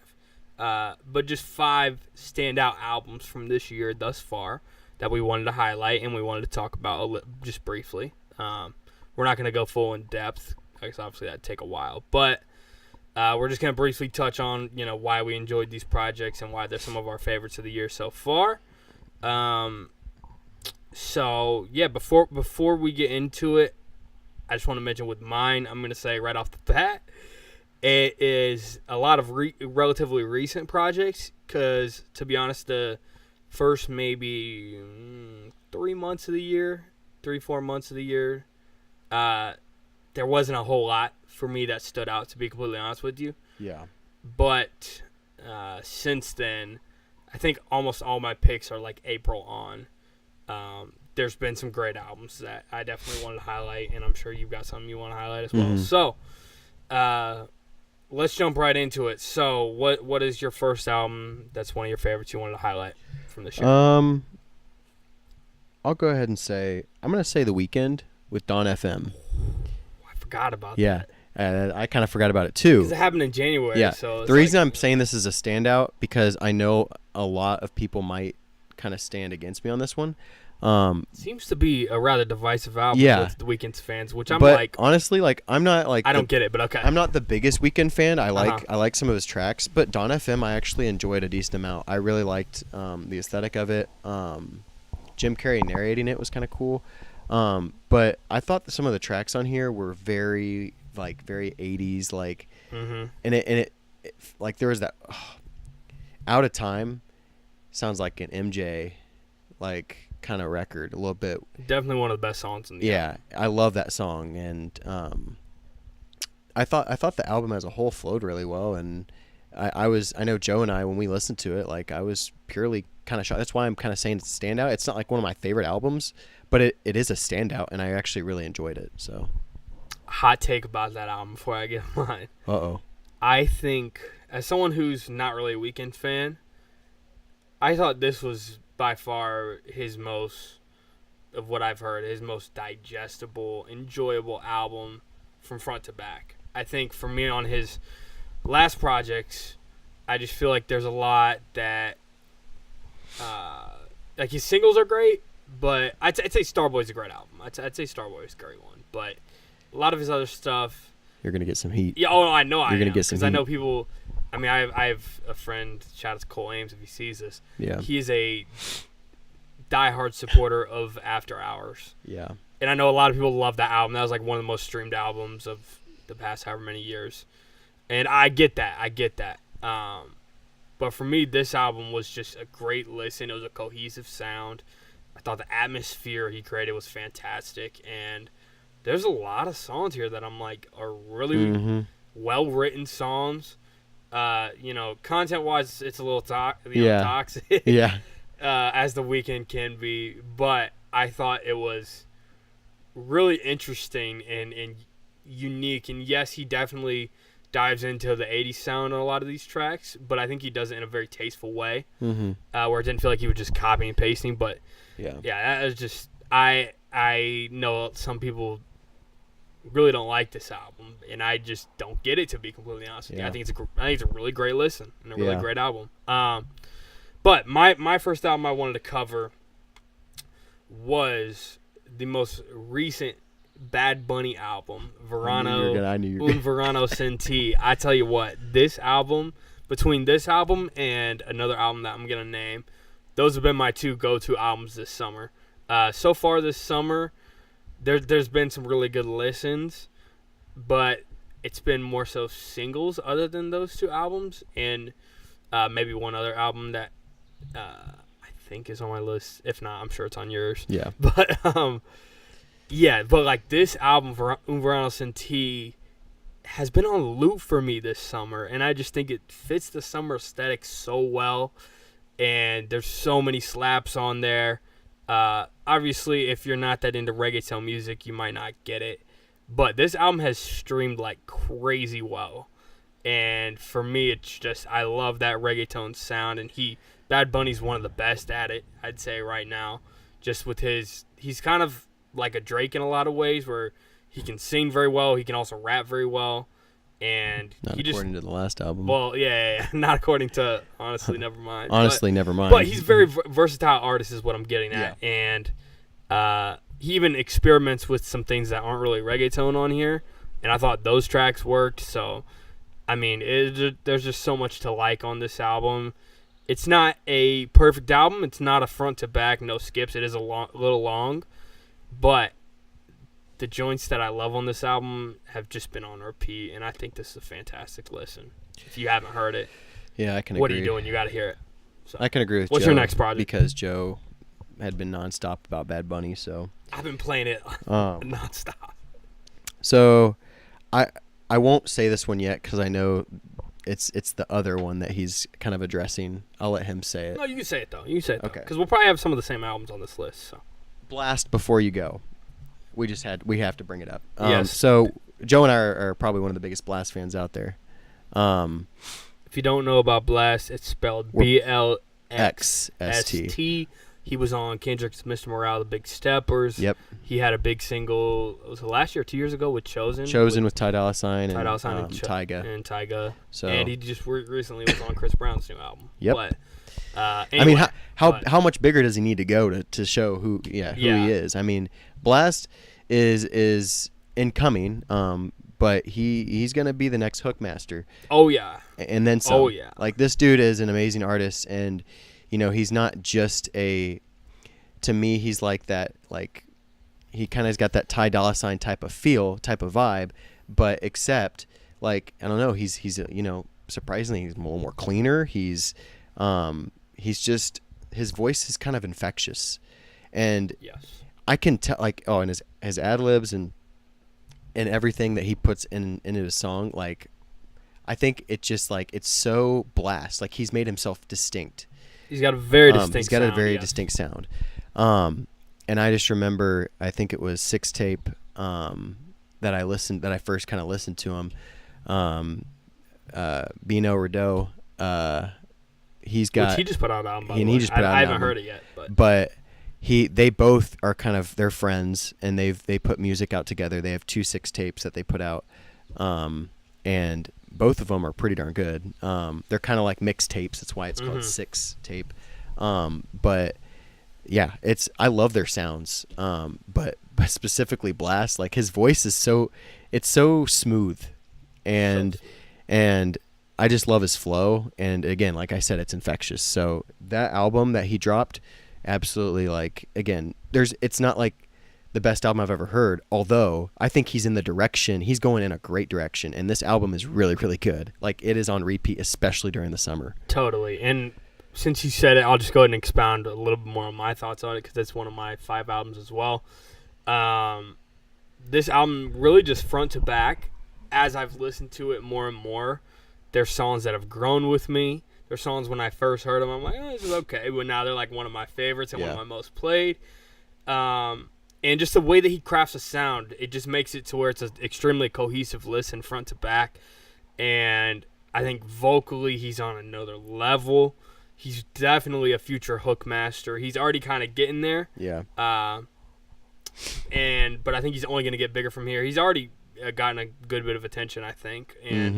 but just 5 standout albums from this year thus far that we wanted to highlight and we wanted to talk about just briefly. We're not going to go full in depth because obviously that'd take a while, but We're just going to briefly touch on, why we enjoyed these projects and why they're some of our favorites of the year so far. So, yeah, before we get into it, I just want to mention with mine, I'm going to say right off the bat, it is a lot of relatively recent projects because, to be honest, the first maybe 3 months of the year, 4 months of the year, there wasn't a whole lot for me that stood out, to be completely honest with you. Yeah. But since then, I think almost all my picks are like April on. There's been some great albums that I definitely wanted to highlight, and I'm sure you've got something you want to highlight as well. Mm-hmm. So, let's jump right into it. So, what is your first album that's one of your favorites you wanted to highlight from the show? I'll go ahead and say I'm going to say The Weeknd with Dawn FM. I forgot about Yeah. that. I kind of forgot about it too. Because it happened in January. Yeah. So The reason I'm saying this is a standout because I know a lot of people might kind of stand against me on this one. Seems to be a rather divisive album with the Weeknd's fans, which I'm but like, honestly, like I'm not like I don't get it, but okay. I'm not the biggest Weeknd fan. I like some of his tracks, but Dawn FM I actually enjoyed a decent amount. I really liked the aesthetic of it. Jim Carrey narrating it was kind of cool. But I thought that some of the tracks on here were very 80s, like, and it like there was that Out of Time sounds like an MJ like kind of record a little bit. Definitely one of the best songs in the album. I love that song, and I thought the album as a whole flowed really well, and I know Joe and I, when we listened to it, like I was purely kind of shocked. That's why I'm kind of saying it's a standout. It's not like one of my favorite albums, but it is a standout, and I actually really enjoyed it. So, hot take about that album before I get mine. I think, as someone who's not really a Weeknd fan, I thought this was by far his most, of what I've heard, his most digestible, enjoyable album from front to back. I think for me on his last projects, I just feel like there's a lot that, like his singles are great, but I'd say Starboy's a great album. I'd say Starboy's a great one, but a lot of his other stuff, you're gonna get some heat. Yeah, I know. You're gonna get some heat. Because I know people. I mean, I have a friend. Shout out to Cole Ames if he sees this. Yeah. He is a diehard supporter of After Hours. Yeah. And I know a lot of people love that album. That was like one of the most streamed albums of the past however many years. And I get that. But for me, this album was just a great listen. It was a cohesive sound. I thought the atmosphere he created was fantastic. And there's a lot of songs here that I'm like are really well-written songs. Content-wise, it's a little toxic. Yeah. As the Weeknd can be. But I thought it was really interesting and unique. And yes, he definitely dives into the 80s sound on a lot of these tracks, but I think he does it in a very tasteful way, where it didn't feel like he was just copying and pasting. But that was just I know some people really don't like this album, and I just don't get it, to be completely honest with you. I think it's a really great listen and a really great album. But my first album I wanted to cover was the most recent Bad Bunny album, Verano Un Verano Sin Ti. I tell you what, this album, between this album and another album that I'm gonna name, those have been my two go-to albums this summer. So far this summer, there's been some really good listens, but it's been more so singles other than those two albums, and maybe one other album that I think is on my list. If not, I'm sure it's on yours. Yeah. But but like this album, Un Verano Sin Ti, has been on loop for me this summer, and I just think it fits the summer aesthetic so well, and there's so many slaps on there. Obviously, if you're not that into reggaeton music, you might not get it, but this album has streamed like crazy well, and for me, it's just, I love that reggaeton sound, and Bad Bunny's one of the best at it, I'd say right now, just with he's kind of like a Drake in a lot of ways, where he can sing very well, he can also rap very well, and not according to the last album. Well, yeah, not according to, honestly, never mind. Never mind. But he's a very versatile artist is what I'm getting at, and he even experiments with some things that aren't really reggaeton on here, and I thought those tracks worked, so I mean, there's just so much to like on this album. It's not a perfect album. It's not a front to back, no skips. It is a little long, but the joints that I love on this album have just been on repeat, and I think this is a fantastic listen. If you haven't heard it, Yeah, I can what agree. are you doing? You got to hear it. So, I can agree with what's Joe. your next project? Because Joe had been nonstop about Bad Bunny, so. I've been playing it Um, nonstop. So, I won't say this one yet because I know it's the other one that he's kind of addressing. I'll let him say it. No, you can say it though. You can say it Okay. because we'll probably have some of the same albums on this list. So. Blast Before You Go. We have to bring it up. Yes. So Joe and I are probably one of the biggest Blast fans out there. If you don't know about Blast, it's spelled BLXST. He was on Kendrick's Mr. Morale, The Big Steppers. Yep. He had a big single, was it last year or 2 years ago, with Chosen? With Ty Dolla $ign and Tyga. And Tyga. So. And he just recently was on Chris Brown's new album. Yep. But, I anyway, mean, how much bigger does he need to go to show who he is? I mean, Blast is incoming, but he's gonna be the next hook master. Oh yeah. And then some. Oh yeah. Like, this dude is an amazing artist, and he's not just to me, he's like that, like, he kind of has got that Ty Dolla $ign type of feel, type of vibe, but except, like, I don't know, he's surprisingly, he's a little more cleaner. He's just, his voice is kind of infectious, and yes, I can tell, like, and his ad libs and everything that he puts into his song, like, I think it just, like, it's so Blast, like, he's made himself distinct. He's got a very distinct He's got sound, a very yes. distinct sound. And I just remember, I think it was Six Tape that I first kind of listened to him. Bino Rideau, he's got... Which he just put out an album, by the and way. he just put out an I haven't album. heard it yet. But they both are kind of, they're friends, and they put music out together. They have 2 6 tapes that they put out. And both of them are pretty darn good. They're kind of like mixtapes. That's why it's called 6 tape. But yeah, I love their sounds. But specifically Blast, like, his voice is so smooth, and I just love his flow. And again, like I said, it's infectious. So that album that he dropped, absolutely, like, again, it's not like the best album I've ever heard, although I think he's going in a great direction, and this album is really, really good. Like, it is on repeat, especially during the summer. Totally. And since you said it, I'll just go ahead and expound a little bit more on my thoughts on it, because it's one of my 5 albums as well. This album, really just front to back, as I've listened to it more and more, there's songs that have grown with me. There's songs when I first heard them, I'm like, oh, this is okay, but now they're like one of my favorites and one of my most played. And just the way that he crafts a sound, it just makes it to where it's an extremely cohesive listen front to back. And I think vocally he's on another level. He's definitely a future hook master. He's already kind of getting there. Yeah. But I think he's only going to get bigger from here. He's already gotten a good bit of attention, I think. And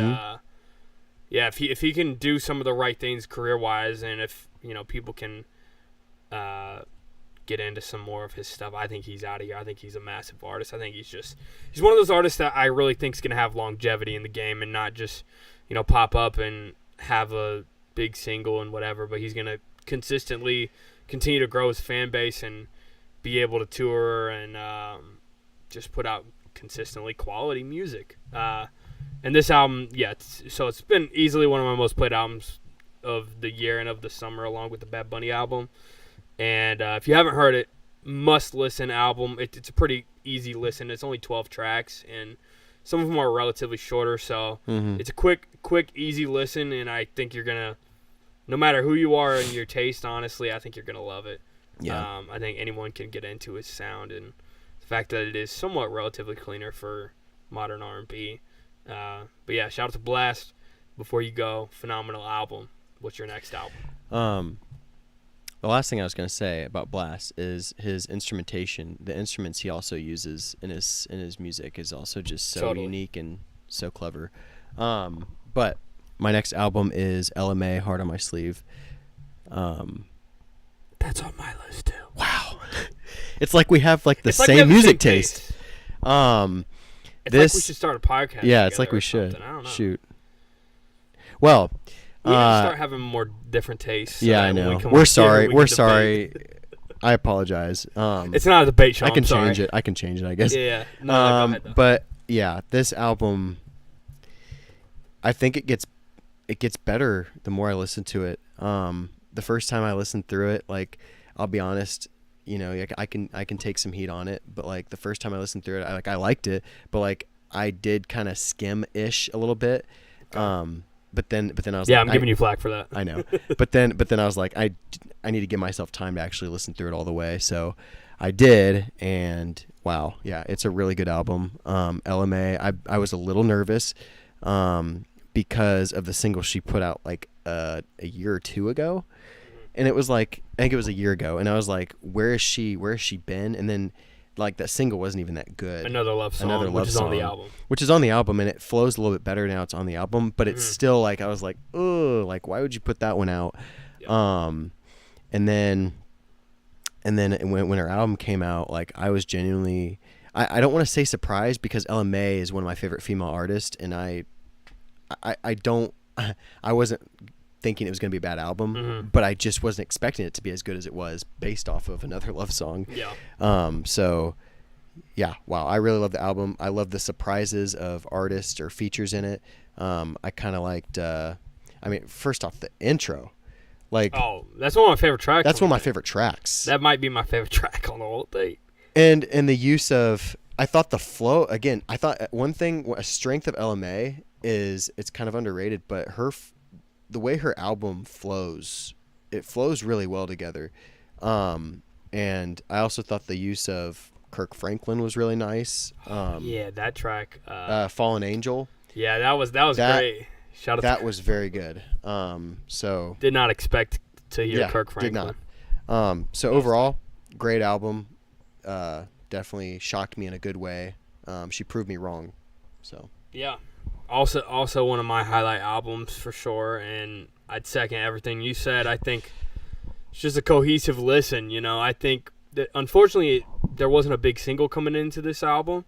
yeah, if he can do some of the right things career-wise, and if people can get into some more of his stuff, I think he's out of here. I think he's a massive artist. I think he's one of those artists that I really think is going to have longevity in the game, and not just pop up and have a big single and whatever, but he's going to consistently continue to grow his fan base and be able to tour and just put out consistently quality music. And this album, it's been easily one of my most played albums of the year and of the summer, along with the Bad Bunny album. And if you haven't heard it, must-listen album. It's a pretty easy listen. It's only 12 tracks, and some of them are relatively shorter, so it's a quick, easy listen, and I think you're going to, no matter who you are and your taste, honestly, I think you're going to love it. Yeah. I think anyone can get into his sound, and the fact that it is somewhat relatively cleaner for modern R&B. But yeah, shout out to Blast. Before You Go, phenomenal album. What's your next album? The last thing I was going to say about Blast is his instrumentation. The instruments he also uses in his music is also just so unique and so clever. But my next album is LMA, Heart on My Sleeve. That's on my list too. Wow. It's like we have like the It's like we same have the music same taste. It's like we should start a podcast. Yeah, it's like together we or should. something. I don't know. Shoot. Well, we have to start having more different tastes. So yeah, I know. We're sorry. We're sorry. I apologize. It's not a debate, Sean. I can change it. I can change it, I guess. Yeah. No, go ahead, though. But yeah, this album, I think it gets better the more I listen to it. The first time I listened through it, like, I'll be honest, you know, like, I can take some heat on it, but like the first time I listened through it, I liked it, but like I did kind of skim-ish a little bit. But then I was I'm giving you flack for that. I know. But then I was like, I need to give myself time to actually listen through it all the way. So I did, and wow, yeah, it's a really good album. LMA, I was a little nervous because of the single she put out like a year or two ago. And it was like, I think it was a year ago, and I was like, where has she been? And then like that single wasn't even that good. Another love song, which is on the album. Which is on the album, and it flows a little bit better now it's on the album, but it's still like, I was like, oh, like, why would you put that one out? Yep. And then when her album came out, like, I was genuinely, I don't want to say surprised, because Ella Mai is one of my favorite female artists, and I wasn't thinking it was going to be a bad album, but I just wasn't expecting it to be as good as it was based off of Another Love Song. Yeah. So yeah, wow, I really love the album. I love the surprises of artists or features in it. I kind of liked, first off, the intro. Like, oh, that's one of my favorite tracks. That's one of my favorite tracks. That might be my favorite track on the whole thing. And the use of, I thought the flow, again, I thought one thing, a strength of Ella Mai is, it's kind of underrated, but the way her album flows, it flows really well together. And I also thought the use of Kirk Franklin was really nice. Yeah, that track. Fallen Angel. Yeah, that was great. Shout out. That was very good. So did not expect to hear Kirk Franklin. Did not. So overall, great album. Definitely shocked me in a good way. She proved me wrong. So yeah. Also one of my highlight albums for sure, and I'd second everything you said. I think it's just a cohesive listen, you know. I think that unfortunately there wasn't a big single coming into this album.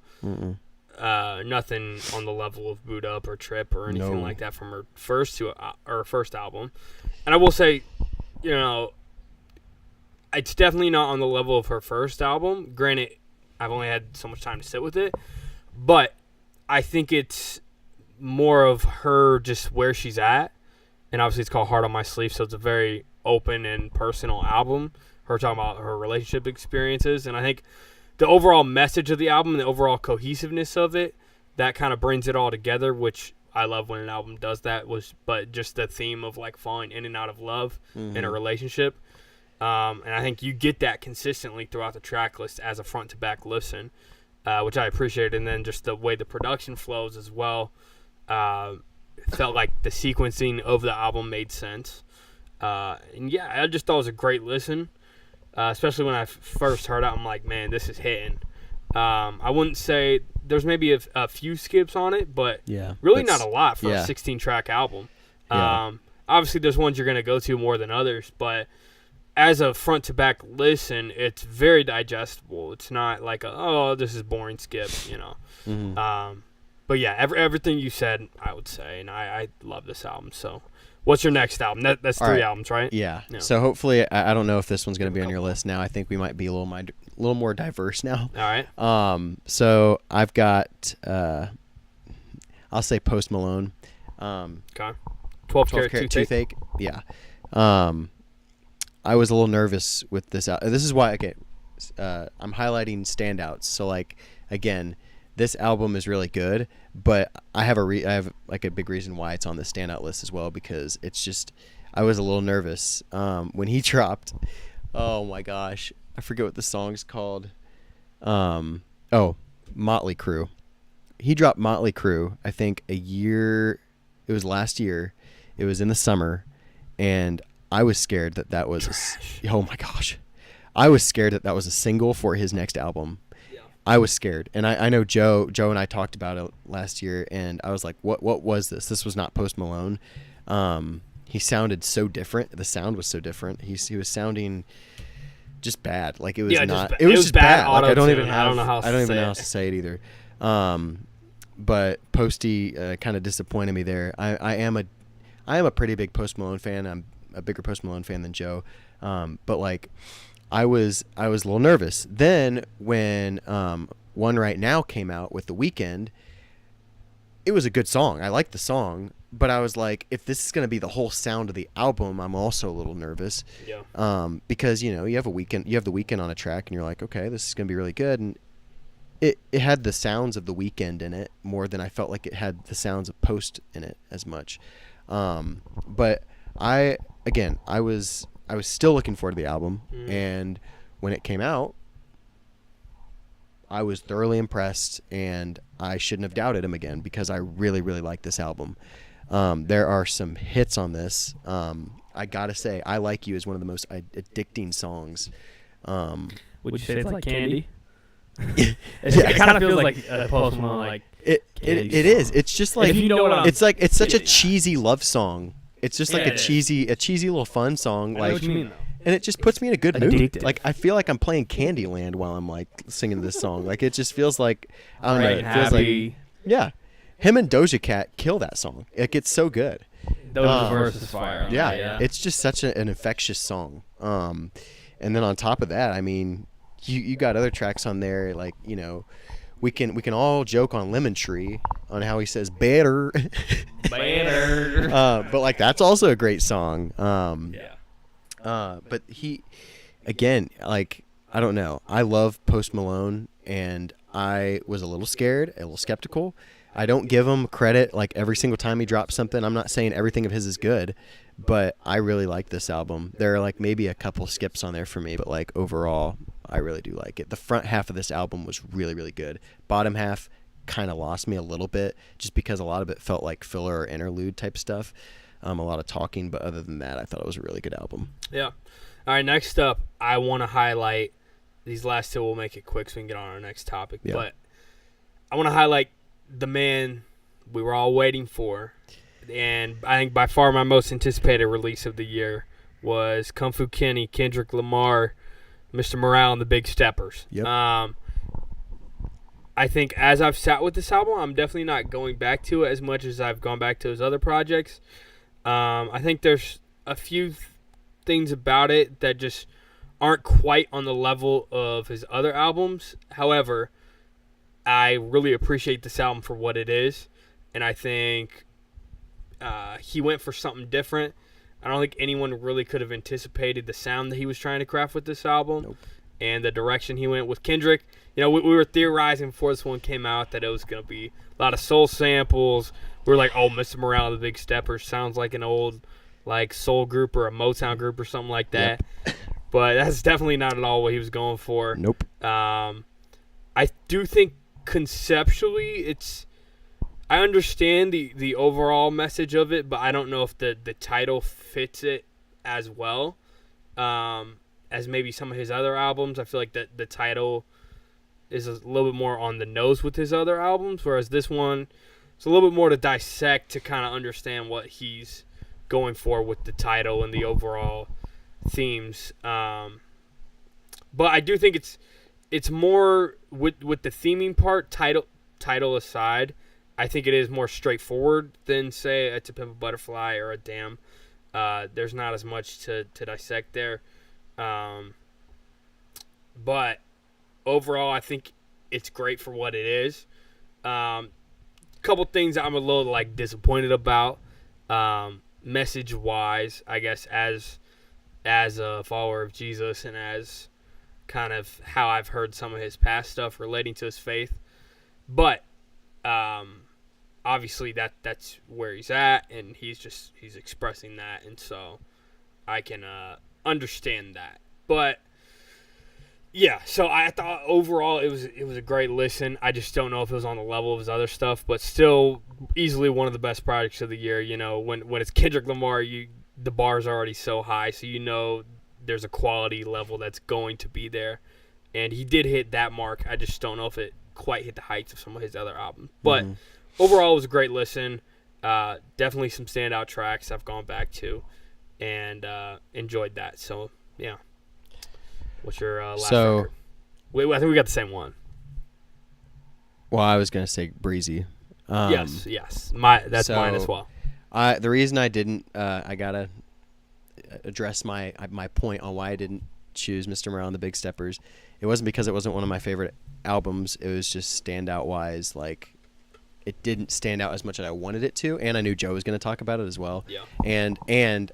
Nothing on the level of Boot Up or Trip or anything like that from her first album. And I will say, you know, it's definitely not on the level of her first album. Granted, I've only had so much time to sit with it, but I think it's more of her just where she's at, and obviously it's called Heart on My Sleeve, so it's a very open and personal album, her talking about her relationship experiences. And I think the overall message of the album and the overall cohesiveness of it, that kind of brings it all together, which I love when an album does that. But just the theme of like falling in and out of love in a relationship, and I think you get that consistently throughout the track list as a front to back listen, which I appreciate. And then just the way the production flows as well. Felt like the sequencing of the album made sense. And yeah, I just thought it was a great listen, especially when I first heard it. I'm like, man, this is hitting. I wouldn't say there's maybe a few skips on it, but really not a lot for a 16-track album. Obviously, there's ones you're going to go to more than others, but as a front-to-back listen, it's very digestible. It's not like, this is boring skip, you know. But yeah, everything you said, I would say, and I love this album. So, what's your next album? That's three albums, right? Yeah. So hopefully, I don't know if this one's going to be on your list now. I think we might be a little more diverse now. All right. So I've got, I'll say Post Malone. Okay. 12 Karat Toothache. Yeah. I was a little nervous with this. This is why. Okay. I'm highlighting standouts. So like, again, this album is really good, but I have like a big reason why it's on the standout list as well, because it's just, I was a little nervous when he dropped. Oh my gosh, I forget what the song's called. Motley Crue. He dropped Motley Crue, I think it was last year. It was in the summer, and I was scared that was oh my gosh. I was scared that was a single for his next album. I was scared, and I know Joe and I talked about it last year, and I was like, what was this? This was not Post Malone. He sounded so different. The sound was so different. He was sounding just bad. Like it was it was just bad. Like, I don't even know how else to say it either. But Posty kind of disappointed me there. I am a pretty big Post Malone fan. I'm a bigger Post Malone fan than Joe. But like, I was a little nervous. Then when One Right Now came out with The Weeknd, it was a good song. I liked the song, but I was like, if this is going to be the whole sound of the album, I'm also a little nervous. Yeah. Because you have The Weeknd on a track, and you're like, okay, this is going to be really good, and it had the sounds of The Weeknd in it more than I felt like it had the sounds of Post in it as much. But I was still looking forward to the album, and when it came out, I was thoroughly impressed, and I shouldn't have doubted him again because I really, really like this album. There are some hits on this. I gotta say, I Like You is one of the most addicting songs. Would you say it's like Candy? It kind of feels like a Post Malone, like it is. It's just like, if you know what it's such a cheesy love song. It's just like a cheesy little fun song. I know what you mean, though. And it just puts me in a good mood. Addictive. Like, I feel like I'm playing Candyland while I'm like singing this song. Like, it just feels like, I don't know. It feels like, yeah, him and Doja Cat kill that song. Like, it's so good. Doja versus fire. Yeah, it's just such an infectious song. And then on top of that, I mean, you got other tracks on there, like, we can all joke on Lemon Tree on how he says better. Better. But like, that's also a great song. But he, again, like, I don't know. I love Post Malone, and I was a little scared, a little skeptical. I don't give him credit like every single time he drops something. I'm not saying everything of his is good, but I really like this album. There are like maybe a couple skips on there for me, but like overall, I really do like it. The front half of this album was really, really good. Bottom half kind of lost me a little bit just because a lot of it felt like filler or interlude type stuff. A lot of talking, but other than that, I thought it was a really good album. Yeah. All right, next up, I want to highlight these last two. We'll make it quick so we can get on our next topic. Yeah. But I want to highlight the man we were all waiting for, and I think by far my most anticipated release of the year was Kung Fu Kenny, Kendrick Lamar, Mr. Morale, and the Big Steppers. Yep. I think as I've sat with this album, I'm definitely not going back to it as much as I've gone back to his other projects. I think there's a few things about it that just aren't quite on the level of his other albums. However, I really appreciate this album for what it is, and I think he went for something different. I don't think anyone really could have anticipated the sound that he was trying to craft with this album. Nope. And the direction he went with Kendrick. We were theorizing before this one came out that it was going to be a lot of soul samples. We were like, oh, Mr. Morale, the Big Steppers sounds like an old like soul group or a Motown group or something like that. Yep. But that's definitely not at all what he was going for. Nope. I do think conceptually I understand the overall message of it, but I don't know if the title fits it as well as maybe some of his other albums. I feel like that the title is a little bit more on the nose with his other albums, whereas this one is a little bit more to dissect to kind of understand what he's going for with the title and the overall themes. But I do think it's more with the theming part, title aside, I think it is more straightforward than, say, a To Pimp a Butterfly or a Damn. There's not as much to dissect there. But overall, I think it's great for what it is. Couple things I'm a little disappointed about, message-wise, I guess, as a follower of Jesus and as kind of how I've heard some of his past stuff relating to his faith. But obviously that's where he's at, and he's expressing that, and so I can understand that. But yeah, so I thought overall it was a great listen. I just don't know if it was on the level of his other stuff, but still easily one of the best projects of the year. When it's Kendrick Lamar, the bar's already so high, so there's a quality level that's going to be there, and he did hit that mark. I just don't know if it quite hit the heights of some of his other albums, but overall it was a great listen. Definitely some standout tracks I've gone back to and enjoyed that. So yeah. What's your last record? Wait, I think we got the same one. Well, I was gonna say Breezy. Yes, that's mine as well. The reason I didn't, I gotta address my point on why I didn't choose Mr. Morale and the Big Steppers. It wasn't because it wasn't one of my favorite albums. It was just standout wise, like it didn't stand out as much as I wanted it to, and I knew Joe was going to talk about it as well. Yeah. And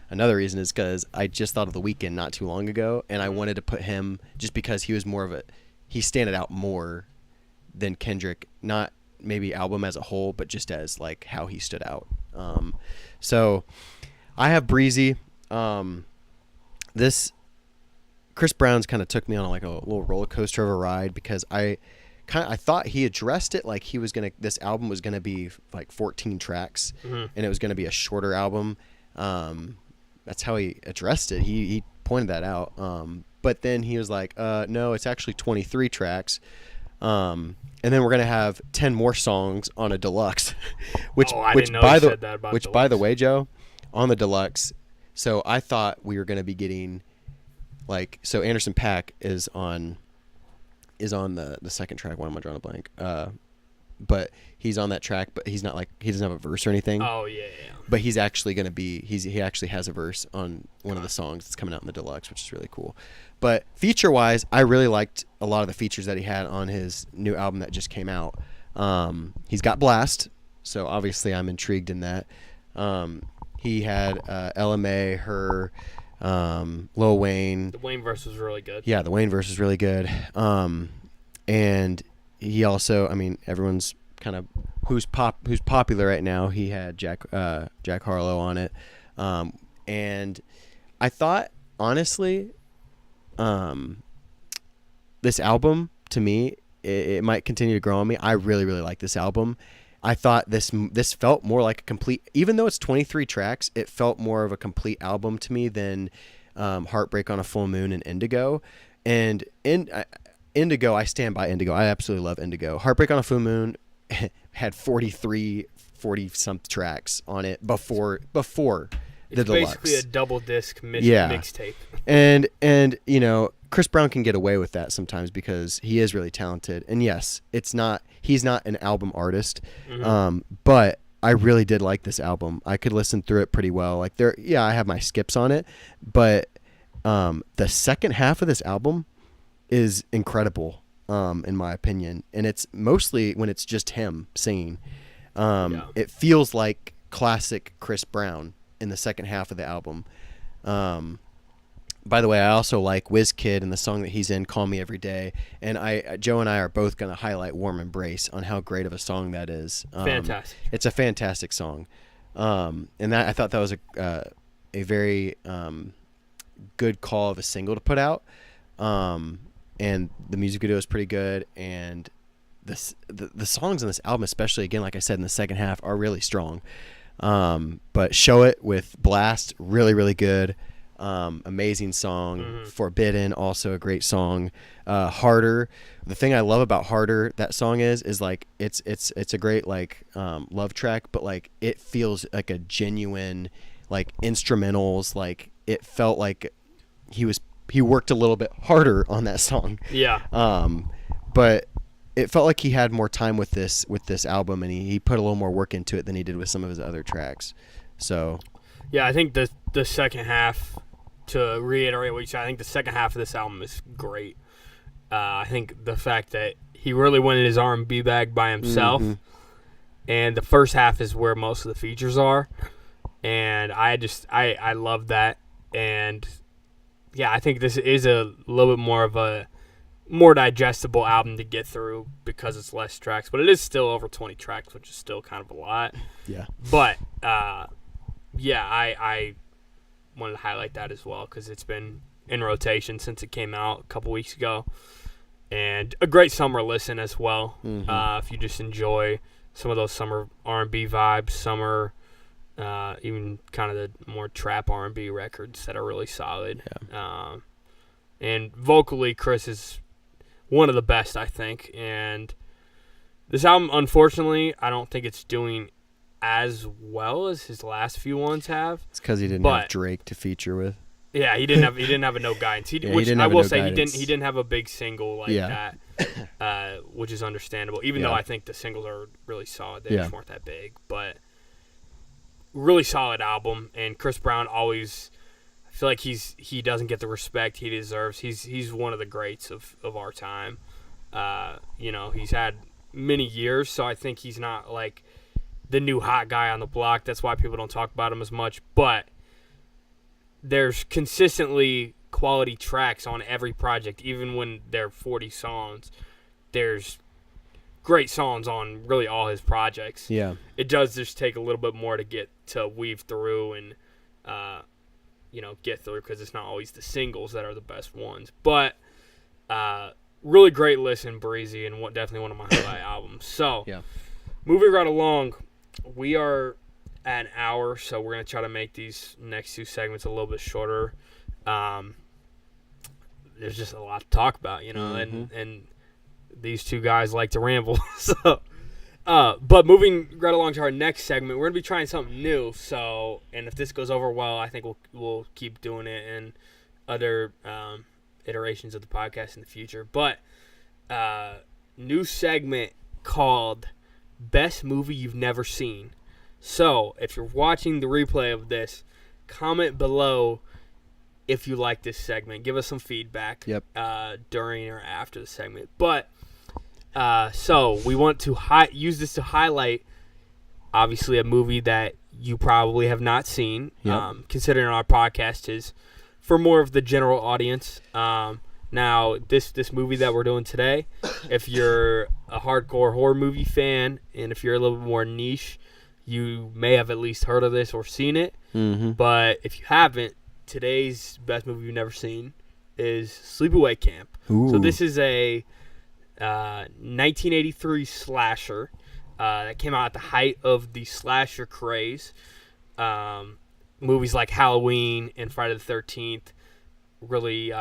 another reason is because I just thought of The Weeknd not too long ago, and I wanted to put him just because he was more of he standed out more than Kendrick, not maybe album as a whole, but just as like how he stood out. So I have Breezy. This Chris Brown's kind of took me on like a little roller coaster of a ride because I thought he addressed it like this album was gonna be like 14 tracks, and it was gonna be a shorter album. That's how he addressed it. He pointed that out. But then he was like, no, it's actually 23 tracks. And then we're gonna have 10 more songs on a deluxe, which by the way, Joe, on the deluxe. So I thought we were gonna be getting like, so Anderson .Paak is on the second track. Why am I drawing a blank? But he's on that track, but he's not like, he doesn't have a verse or anything. Oh yeah. But he's actually gonna be he actually has a verse on one of the songs that's coming out in the deluxe, which is really cool. But feature wise, I really liked a lot of the features that he had on his new album that just came out. He's got Blast, so obviously I'm intrigued in that. He had LMA, her, Lil Wayne. The Wayne verse was really good. Yeah, the Wayne verse was really good. And he also, I mean, everyone's kind of who's popular right now. He had Jack Harlow on it, and I thought honestly, this album to me, it might continue to grow on me. I really like this album. I thought this felt more like a complete, even though it's 23 tracks, it felt more of a complete album to me than Heartbreak on a Full Moon and Indigo. And Indigo, I stand by Indigo. I absolutely love Indigo. Heartbreak on a Full Moon had 40-some tracks on it before the deluxe. Basically a double disc mixtape. And you know, Chris Brown can get away with that sometimes because he is really talented. And yes, he's not an album artist. But I really did like this album. I could listen through it pretty well. Like I have my skips on it, but the second half of this album is incredible, in my opinion. And it's mostly when it's just him singing. It feels like classic Chris Brown in the second half of the album. By the way, I also like WizKid and the song that he's in, Call Me Every Day. And Joe and I are both going to highlight Warm Embrace on how great of a song that is. Fantastic. It's a fantastic song. And I thought that was a very good call of a single to put out. And the music video is pretty good. And the songs in this album, especially, again, like I said, in the second half, are really strong. But Show It with Blast, really good. Amazing song. Forbidden, also a great song. Harder. The thing I love about Harder, that song is like it's a great like love track, but like it feels like a genuine like instrumentals. Like it felt like he worked a little bit harder on that song. Yeah. But it felt like he had more time with this album, and he put a little more work into it than he did with some of his other tracks. So yeah, I think the second half, to reiterate what you said, I think the second half of this album is great. I think the fact that he really went in his R&B bag by himself, and the first half is where most of the features are, and I love that. And yeah, I think this is a little bit more of a more digestible album to get through because it's less tracks, but it is still over 20 tracks, which is still kind of a lot. Yeah. But yeah, I wanted to highlight that as well because it's been in rotation since it came out a couple weeks ago, and a great summer listen as well. If you just enjoy some of those summer R&B vibes, summer, even kind of the more trap R&B records that are really solid. Yeah. And vocally, Chris is one of the best, I think. And this album, unfortunately, I don't think it's doing as well as his last few ones have. It's because he didn't have Drake to feature with. Yeah, he didn't have a no guidance. He didn't have a big single like that, which is understandable. Even though I think the singles are really solid, they just weren't that big. But really solid album, and Chris Brown always, I feel like he doesn't get the respect he deserves. He's one of the greats of our time. He's had many years, so I think he's not like the new hot guy on the block. That's why people don't talk about him as much. But there's consistently quality tracks on every project, even when they're 40 songs. There's great songs on really all his projects. Yeah. It does just take a little bit more to get to weave through and get through, because it's not always the singles that are the best ones. But really great listen, Breezy, and definitely one of my highlight albums. So, yeah. Moving right along, we are at an hour, so we're going to try to make these next two segments a little bit shorter. There's just a lot to talk about, and these two guys like to ramble. So, but moving right along to our next segment, we're going to be trying something new. So, and if this goes over well, I think we'll keep doing it in other iterations of the podcast in the future. But new segment called Best Movie You've Never Seen. So, if you're watching the replay of this, comment below if you like this segment. Give us some feedback during or after the segment. But, so we want to use this to highlight, obviously, a movie that you probably have not seen, considering our podcast is for more of the general audience. Now, this movie that we're doing today, if you're a hardcore horror movie fan, and if you're a little bit more niche, you may have at least heard of this or seen it. Mm-hmm. But if you haven't, today's best movie you've never seen is Sleepaway Camp. Ooh. So this is a 1983 slasher that came out at the height of the slasher craze. Movies like Halloween and Friday the 13th really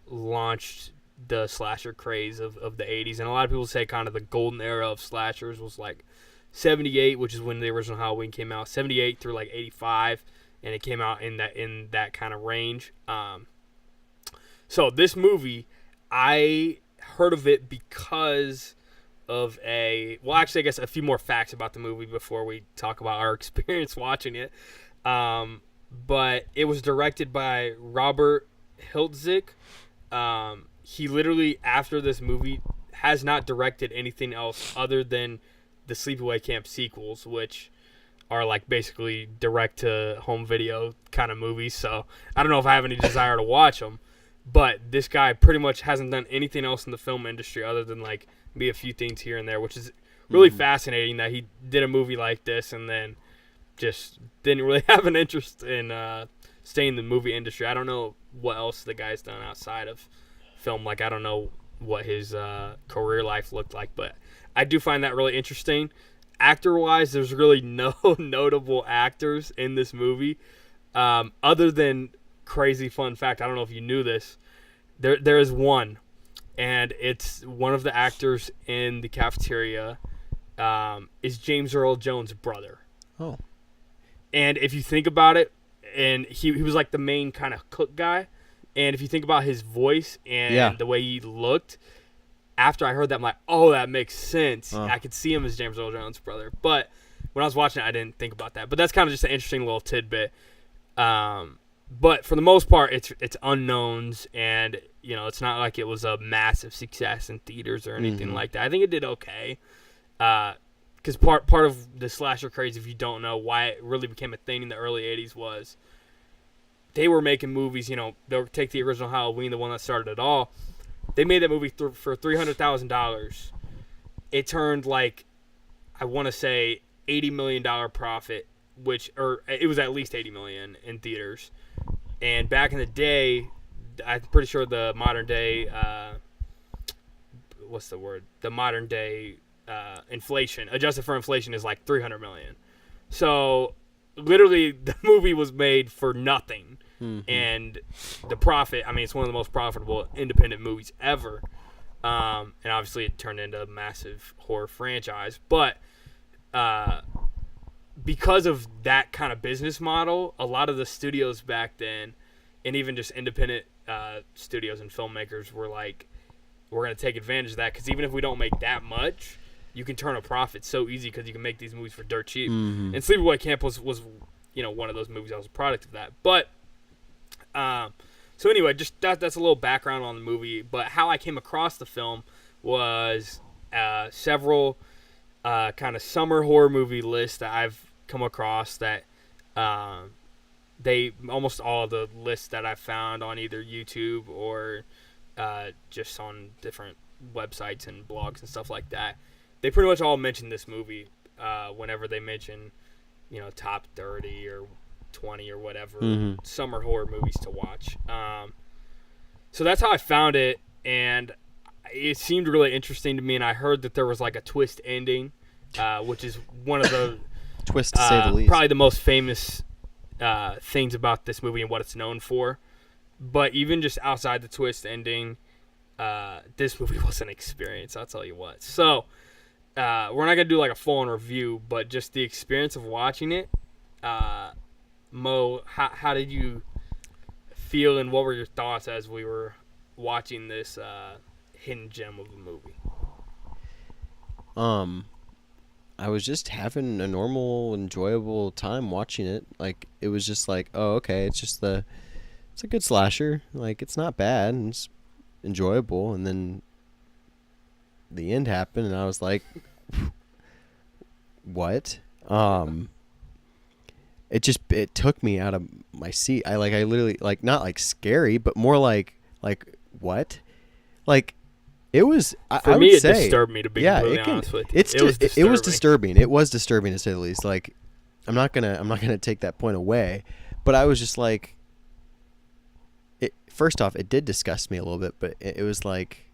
launched the slasher craze of the 80s. And a lot of people say kind of the golden era of slashers was like 78, which is when the original Halloween came out, 78 through like 85, and it came out in that kind of range. So this movie, I heard of it because of actually, I guess a few more facts about the movie before we talk about our experience watching it. But it was directed by Robert Hiltzik. He literally, after this movie, has not directed anything else other than the Sleepaway Camp sequels, which are like basically direct to home video kind of movies. So I don't know if I have any desire to watch them, but this guy pretty much hasn't done anything else in the film industry other than like maybe a few things here and there, which is really fascinating that he did a movie like this and then just didn't really have an interest in staying in the movie industry. I don't know what else the guy's done outside of film. Like, I don't know what his career life looked like, but I do find that really interesting. Actor-wise, there's really no notable actors in this movie. Other than crazy fun fact, I don't know if you knew this, there is one, and it's one of the actors in the cafeteria is James Earl Jones' brother. Oh. And if you think about it, and he was like the main kind of cook guy, and if you think about his voice and the way he looked, after I heard that, I'm like, oh, that makes sense. I could see him as James Earl Jones' brother. But when I was watching it, I didn't think about that. But that's kind of just an interesting little tidbit. But for the most part, it's unknowns, and it's not like it was a massive success in theaters or anything like that. I think it did okay. Because part of the slasher craze, if you don't know why it really became a thing in the early 80s, was they were making movies, they'll take the original Halloween, the one that started it all. They made that movie for $300,000. It turned like, I want to say, $80 million profit, or it was at least $80 million in theaters. And back in the day, I'm pretty sure the modern day, the modern day inflation, adjusted for inflation, is like $300 million. So literally, the movie was made for nothing. And the profit, it's one of the most profitable independent movies ever. And obviously it turned into a massive horror franchise. But because of that kind of business model, a lot of the studios back then, and even just independent studios and filmmakers, were like, we're going to take advantage of that, because even if we don't make that much, you can turn a profit so easy because you can make these movies for dirt cheap. And Sleepaway Camp was one of those movies that was a product of that. But so anyway, just that's a little background on the movie. But how I came across the film was several kind of summer horror movie lists that I've come across that they almost all the lists that I've found on either YouTube or just on different websites and blogs and stuff like that. They pretty much all mention this movie whenever they mention, top 30 or 20 or whatever summer horror movies to watch. So that's how I found it, and it seemed really interesting to me. And I heard that there was like a twist ending, which is one of the twist to say the least, probably the most famous things about this movie and what it's known for. But even just outside the twist ending, this movie was an experience, I'll tell you what. So we're not gonna do like a full-on review, but just the experience of watching it. Mo, how did you feel, and what were your thoughts as we were watching this hidden gem of a movie? I was just having a normal, enjoyable time watching it. Like, it was just like, oh, okay, it's a good slasher. Like, it's not bad, and it's enjoyable. And then the end happened, and I was like, what? It took me out of my seat. I literally, like, not like scary, but more like what? Like, it was. For I me, would it say, disturbed me, to be completely honest with you. It was disturbing. It was disturbing, to say the least. Like, I'm not gonna take that point away, but I was just like, first off, it did disgust me a little bit, but it was like,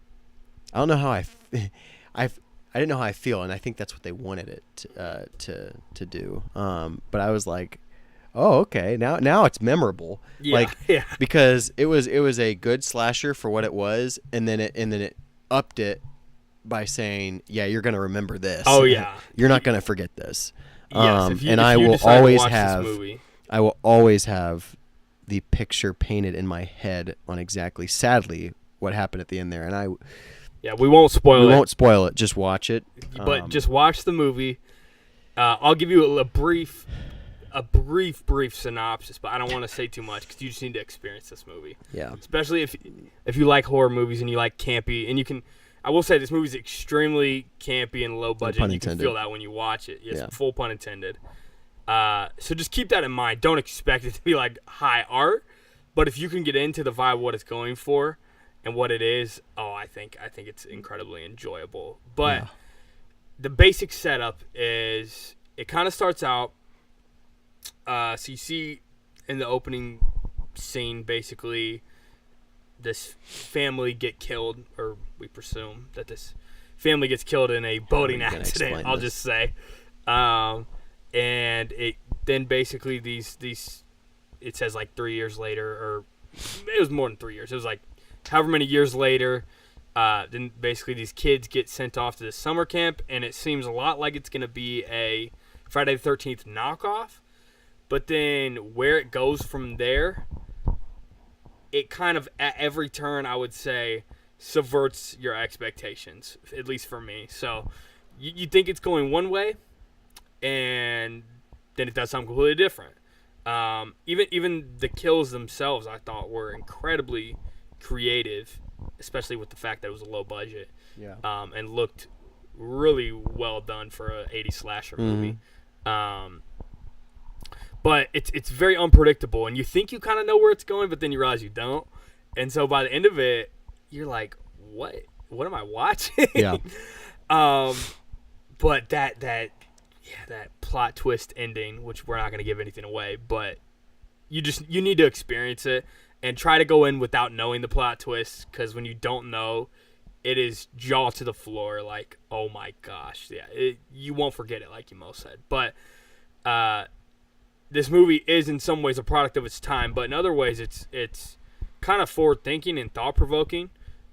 I don't know how I didn't know how I feel, and I think that's what they wanted it to do. But I was like, oh, okay, now it's memorable. Yeah, because it was a good slasher for what it was, and then it upped it by saying, yeah, you're gonna remember this. Oh yeah, you're not gonna forget this. Yes, I will always have the picture painted in my head on exactly, sadly, what happened at the end there, and we won't spoil it. We won't spoil it. Just watch it. But just watch the movie. I'll give you a brief synopsis, but I don't want to say too much because you just need to experience this movie. Yeah. Especially if you like horror movies and you like campy, and you can. I will say this movie's extremely campy and low budget. And you can feel that when you watch it. Yes, full pun intended. So just keep that in mind. Don't expect it to be like high art, but if you can get into the vibe of what it's going for and what it is, I think it's incredibly enjoyable. But the basic setup is, it kind of starts out. So you see in the opening scene, basically, this family get killed, or we presume that this family gets killed in a boating accident. I'll just say, and it then basically these it says like 3 years later, or it was more than 3 years. It was like however many years later. Then basically these kids get sent off to the summer camp, and it seems a lot like it's gonna be a Friday the 13th knockoff. But then where it goes from there, it kind of, at every turn, I would say, subverts your expectations, at least for me. So you think it's going one way, and then it does something completely different. Even the kills themselves, I thought, were incredibly creative, especially with the fact that it was a low budget. Yeah. And looked really well done for a 80s slasher movie. But it's very unpredictable, and you think you kind of know where it's going, but then you realize you don't. And so by the end of it, you're like, what am I watching? Yeah. But that plot twist ending, which we're not going to give anything away, but you need to experience it and try to go in without knowing the plot twist, because when you don't know, it is jaw to the floor, like, oh my gosh. Yeah, you won't forget it, like you most said. But this movie is in some ways a product of its time, but in other ways it's kind of forward-thinking and thought-provoking.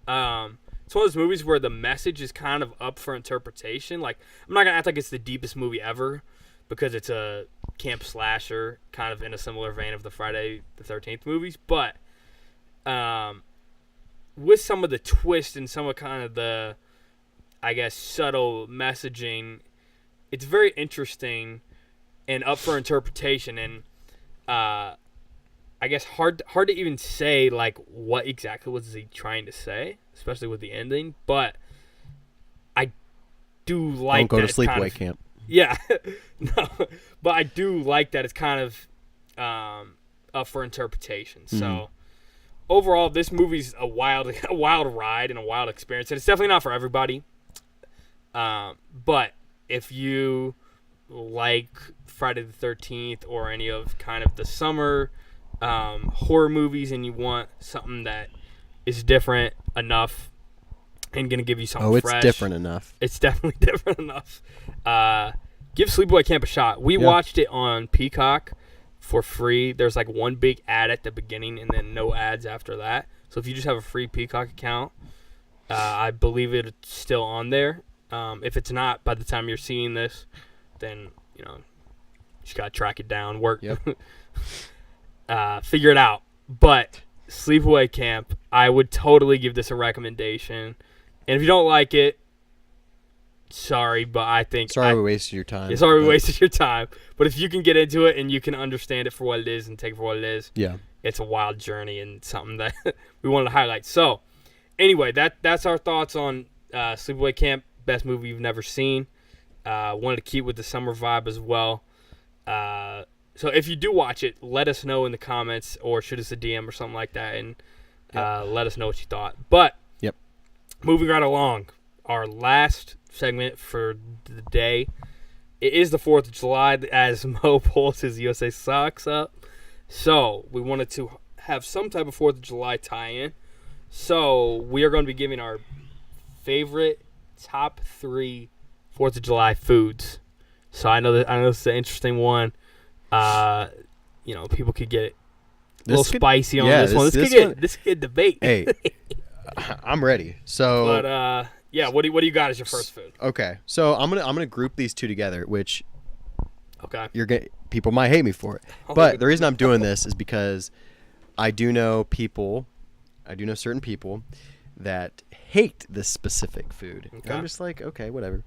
It's one of those movies where the message is kind of up for interpretation. Like, I'm not going to act like it's the deepest movie ever, because it's a camp slasher, kind of in a similar vein of the Friday the 13th movies. But with some of the twist and some of kind of the, I guess, subtle messaging, it's very interesting and up for interpretation. And I guess hard to even say like what exactly was he trying to say, especially with the ending. But I do like Don't go to that it's kind sleepaway of- camp. Yeah, no, but I do like that it's kind of up for interpretation. So overall, this movie's a wild ride and a wild experience, and it's definitely not for everybody. But if you like Friday the 13th or any of kind of the summer horror movies, and you want something that is different enough and gonna give you something It's fresh, different enough. it's definitely different enough. Give Sleepaway Camp a shot. We watched it on Peacock for free. There's like one big ad at the beginning and then no ads after that. So if you just have a free Peacock account, I believe it's still on there. If it's not, by the time you're seeing this, then you just gotta track it down, work, figure it out. But Sleepaway Camp, I would totally give this a recommendation. And if you don't like it, sorry, but I think Sorry we wasted your time. Sorry we wasted your time. But if you can get into it and you can understand it for what it is and take it for what it is, it's a wild journey and something that we wanted to highlight. So, anyway, that's our thoughts on Sleepaway Camp, best movie you've never seen. Wanted to keep with the summer vibe as well. So if you do watch it, let us know in the comments or shoot us a DM or something like that, and let us know what you thought. But moving right along, our last segment for the day. It is the 4th of July as Mo pulls his USA socks up. So we wanted to have some type of 4th of July tie-in. So we are going to be giving our favorite top 3 4th of July foods. So I know this is an interesting one. People could get a little spicy on this one. This could get debate. Hey, I'm ready. So, but what do you got as your first food? Okay, so I'm gonna group these two together, which people might hate me for it, but the reason I'm doing this is because I do know certain people that hate this specific food. Okay. I'm just like, okay, whatever.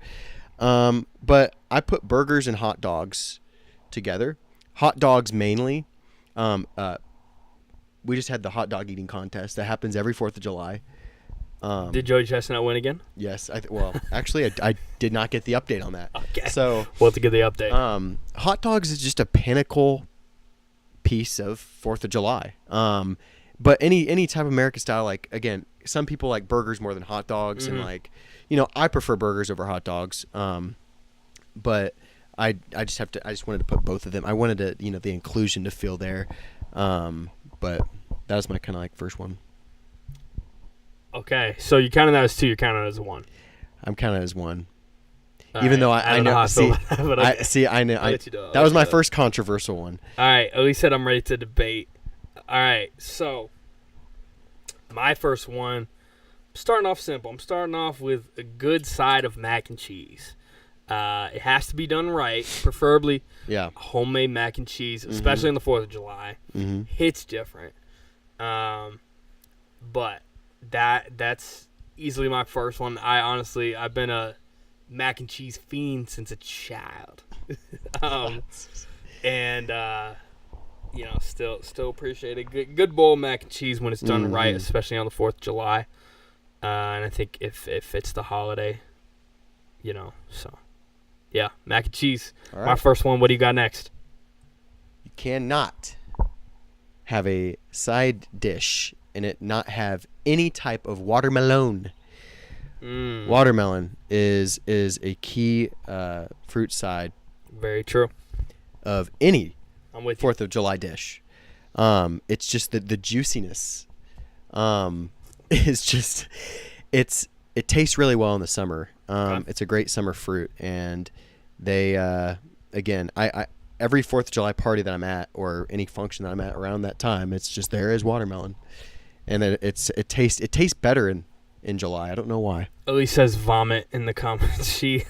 But I put burgers and hot dogs together. Hot dogs mainly. We just had the hot dog eating contest that happens every 4th of July. Did Joey Chestnut win again? Yes. Actually, I did not get the update on that. Okay. So we'll have to get the update. Hot dogs is just a pinnacle piece of 4th of July. But any type of American style, like, again, some people like burgers more than hot dogs, and I prefer burgers over hot dogs. But I just wanted to put both of them. I wanted to, the inclusion to feel there. But that was my kind of like first one. Okay, so you counted that as 2. You're counting it as 1. I'm counting it as 1. All Even right. though I know. I know. That was my first controversial one. All right, Elise said I'm ready to debate. All right, so my first one, I'm starting off simple. I'm starting off with a good side of mac and cheese. It has to be done right, preferably homemade mac and cheese, especially on the 4th of July. Hits different. But that's easily my first one. I've been a mac and cheese fiend since a child. Still appreciate it. Good bowl of mac and cheese when it's done right, especially on the 4th of July. And I think if it's the holiday, so yeah, mac and cheese. Right. My first one. What do you got next? You cannot have a side dish and it not have any type of watermelon. Watermelon is a key fruit side. Very true. Of any I'm with 4th of July dish. It's just the juiciness. Is just it tastes really well in the summer. It's a great summer fruit, and they again, I every 4th of July party that I'm at or any function that I'm at around that time, it's just there is watermelon, and it tastes better in July. I don't know why. Elise says vomit in the comments. Is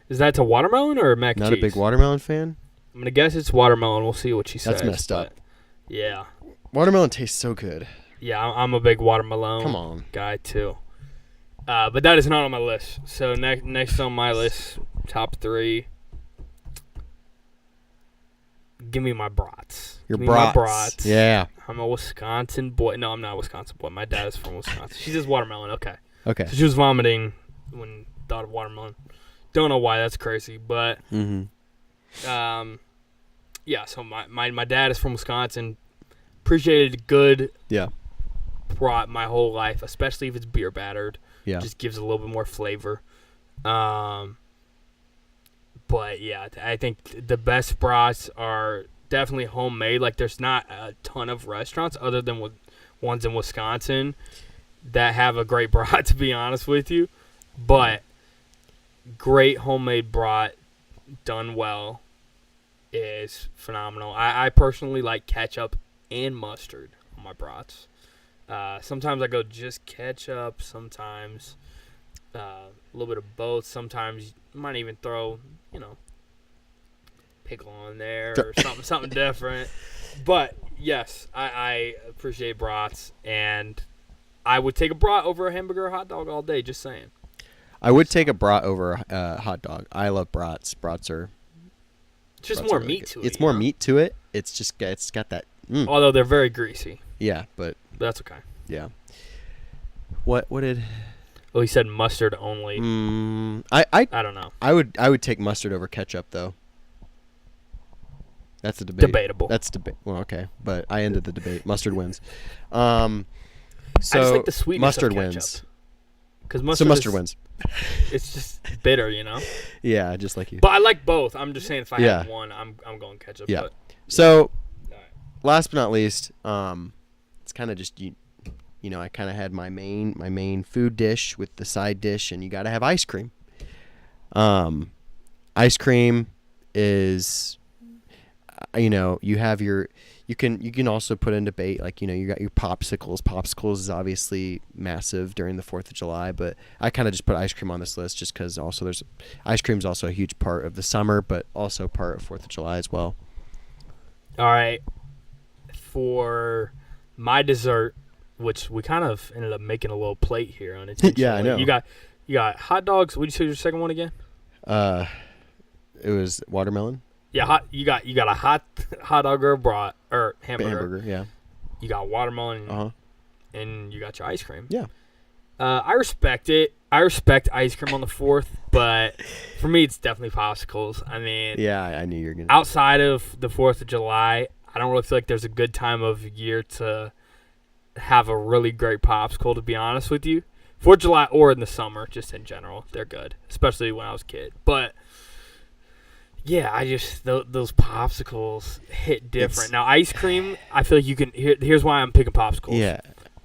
that to watermelon or mac and cheese? Not a big watermelon fan. I'm gonna guess it's watermelon. We'll see what she says. That's messed up. Yeah. Watermelon tastes so good. Yeah, I'm a big watermelon guy too. But that is not on my list. So next on my list, top 3. give me my brats. Your Give me my brats. Yeah. I'm a Wisconsin boy. No, I'm not a Wisconsin boy. My dad is from Wisconsin. She says watermelon. Okay. Okay. So she was vomiting when thought of watermelon. Don't know why. That's crazy. But, yeah, so my dad is from Wisconsin. Appreciated good Yeah. brat my whole life, especially if it's beer battered. Yeah. Just gives a little bit more flavor. But, yeah, I think the best brats are definitely homemade. Like, there's not a ton of restaurants other than ones in Wisconsin that have a great brat, to be honest with you. But great homemade brat done well is phenomenal. I personally like ketchup and mustard on my brats. Sometimes I go just ketchup. Sometimes a little bit of both. Sometimes you might even throw, pickle on there or something different. But yes, I appreciate brats, and I would take a brat over a hamburger or hot dog all day. Just saying. I would take a brat over a hot dog. I love brats. Brats are. It's just brats more are really meat good. to it. It's more meat to it. It's got that. Although they're very greasy. Yeah, but That's okay. yeah. What did? Well, he said mustard only. I don't know. I would take mustard over ketchup though. That's a debate. Debatable. That's debate. Well, okay, but I ended the debate. Mustard wins. So I just like the sweetness mustard of ketchup. wins. Because Mustard wins. It's just bitter, Yeah, just like you. But I like both. I'm just saying if I have one, I'm going ketchup. Yeah. But, So, all right. last but not least, it's kind of just I kind of had my main food dish with the side dish, and you got to have ice cream. Ice cream is, you have you can also put in debate, like, you got your popsicles. Popsicles is obviously massive during the 4th of July, but I kind of just put ice cream on this list just because also ice cream is also a huge part of the summer, but also part of 4th of July as well. All right. For my dessert, which we kind of ended up making a little plate here on it. Yeah, I know. You got hot dogs. What did you say your second one again? It was watermelon. Yeah, you got a hot dog or brat or Hamburger, yeah. You got watermelon, and you got your ice cream. Yeah. I respect it. I respect ice cream on the 4th, but for me, it's definitely popsicles. I mean, yeah, I knew you were gonna. Outside of the 4th of July, I don't really feel like there's a good time of year to have a really great popsicle, to be honest with you. 4th of July or in the summer, just in general, they're good, especially when I was a kid. But yeah, I just those popsicles hit different. Now, ice cream, I feel like you can. Here's why I'm picking popsicles. Yeah,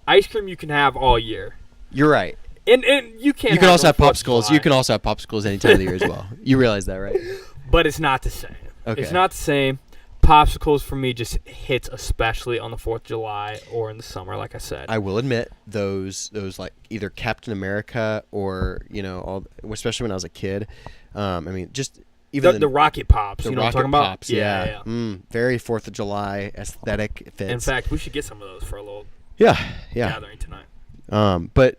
ice cream you can have all year. You're right. And you can't. You can also have 4th of popsicles. July. You can also have popsicles any time of the year as well. You realize that, right? But it's not the same. Okay. It's not the same. Popsicles for me just hits especially on the 4th of July or in the summer, like I said. I will admit those like either Captain America or especially when I was a kid. I mean, just even the Rocket Pops. The you know Rocket what I'm talking Pops, about? yeah. Very 4th of July aesthetic fits. In fact, we should get some of those for a little yeah. gathering tonight. But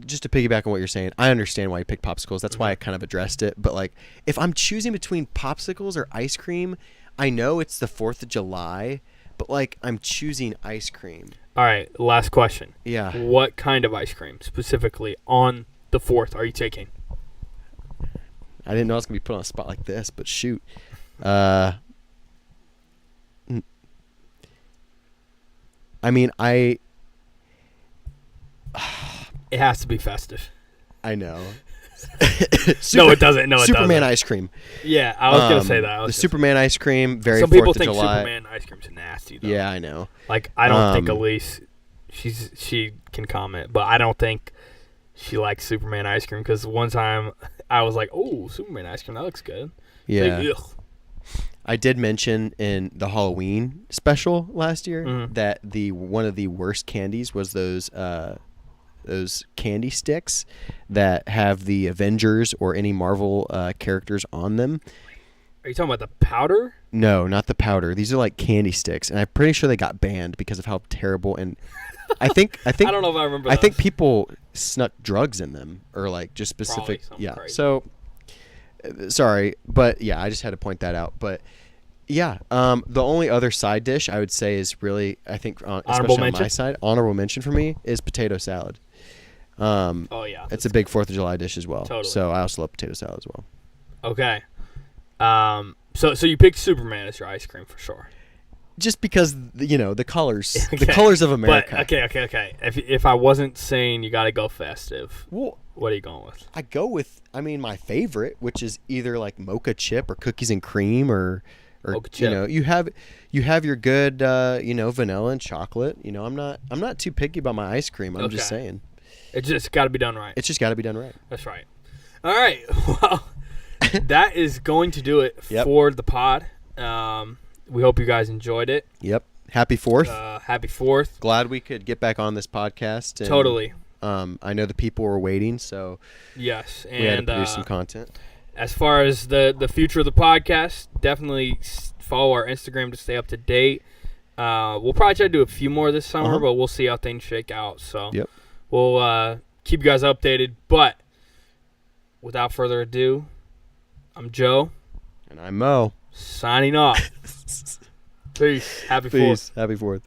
just to piggyback on what you're saying, I understand why you pick popsicles. That's why I kind of addressed it. But like, if I'm choosing between popsicles or ice cream, I know it's the 4th of July, but like I'm choosing ice cream. All right, last question. Yeah. What kind of ice cream specifically on the 4th are you taking? I didn't know I was gonna be put on a spot like this, but shoot. I mean, It has to be festive. I know. No, it doesn't. No, it Superman doesn't. ice cream. Yeah, I was gonna say that. The Superman ice cream, very Some 4th people of think July. Superman ice cream's nasty, though. Yeah, I know. Like, I don't think Elise, she can comment, but I don't think she likes Superman ice cream because one time I was like, "Oh, Superman ice cream, that looks good." Yeah. Like, ugh. I did mention in the Halloween special last year that one of the worst candies was those candy sticks that have the Avengers or any Marvel characters on them. Are you talking about the powder? No, not the powder. These are like candy sticks, and I'm pretty sure they got banned because of how terrible. And I think I don't know if I remember. I think people snuck drugs in them, or like just specific. Probably Yeah. crazy. So sorry, but yeah, I just had to point that out. But Yeah. The only other side dish I would say is really, I think, especially on mention? my side, honorable mention for me is potato salad. Oh yeah, It's a big 4th of July dish as well. Totally. So I also love potato salad as well. okay. So you picked Superman as your ice cream for sure. Just because the colors, Okay. the colors of America. But okay. If I wasn't saying you got to go festive, Well, what are you going with? I go with, my favorite, which is either like mocha chip or cookies and cream or Mocha chip. you have your good vanilla and chocolate. I'm not too picky about my ice cream. I'm just Okay. saying It just got to be done right. it's just got to be done right. That's right. All right. Well, that is going to do it Yep. for the pod. We hope you guys enjoyed it. Yep. Happy 4th. Happy 4th. Glad we could get back on this podcast. And, Totally. I know the people were waiting, so Yes. we had to And produce some content. as far as the future of the podcast, definitely follow our Instagram to stay up to date. We'll probably try to do a few more this summer, Uh-huh. but we'll see how things shake out. So Yep. we'll keep you guys updated. But without further ado, I'm Joe, And I'm Mo. signing off. Peace. Happy 4th. Peace. Happy 4th.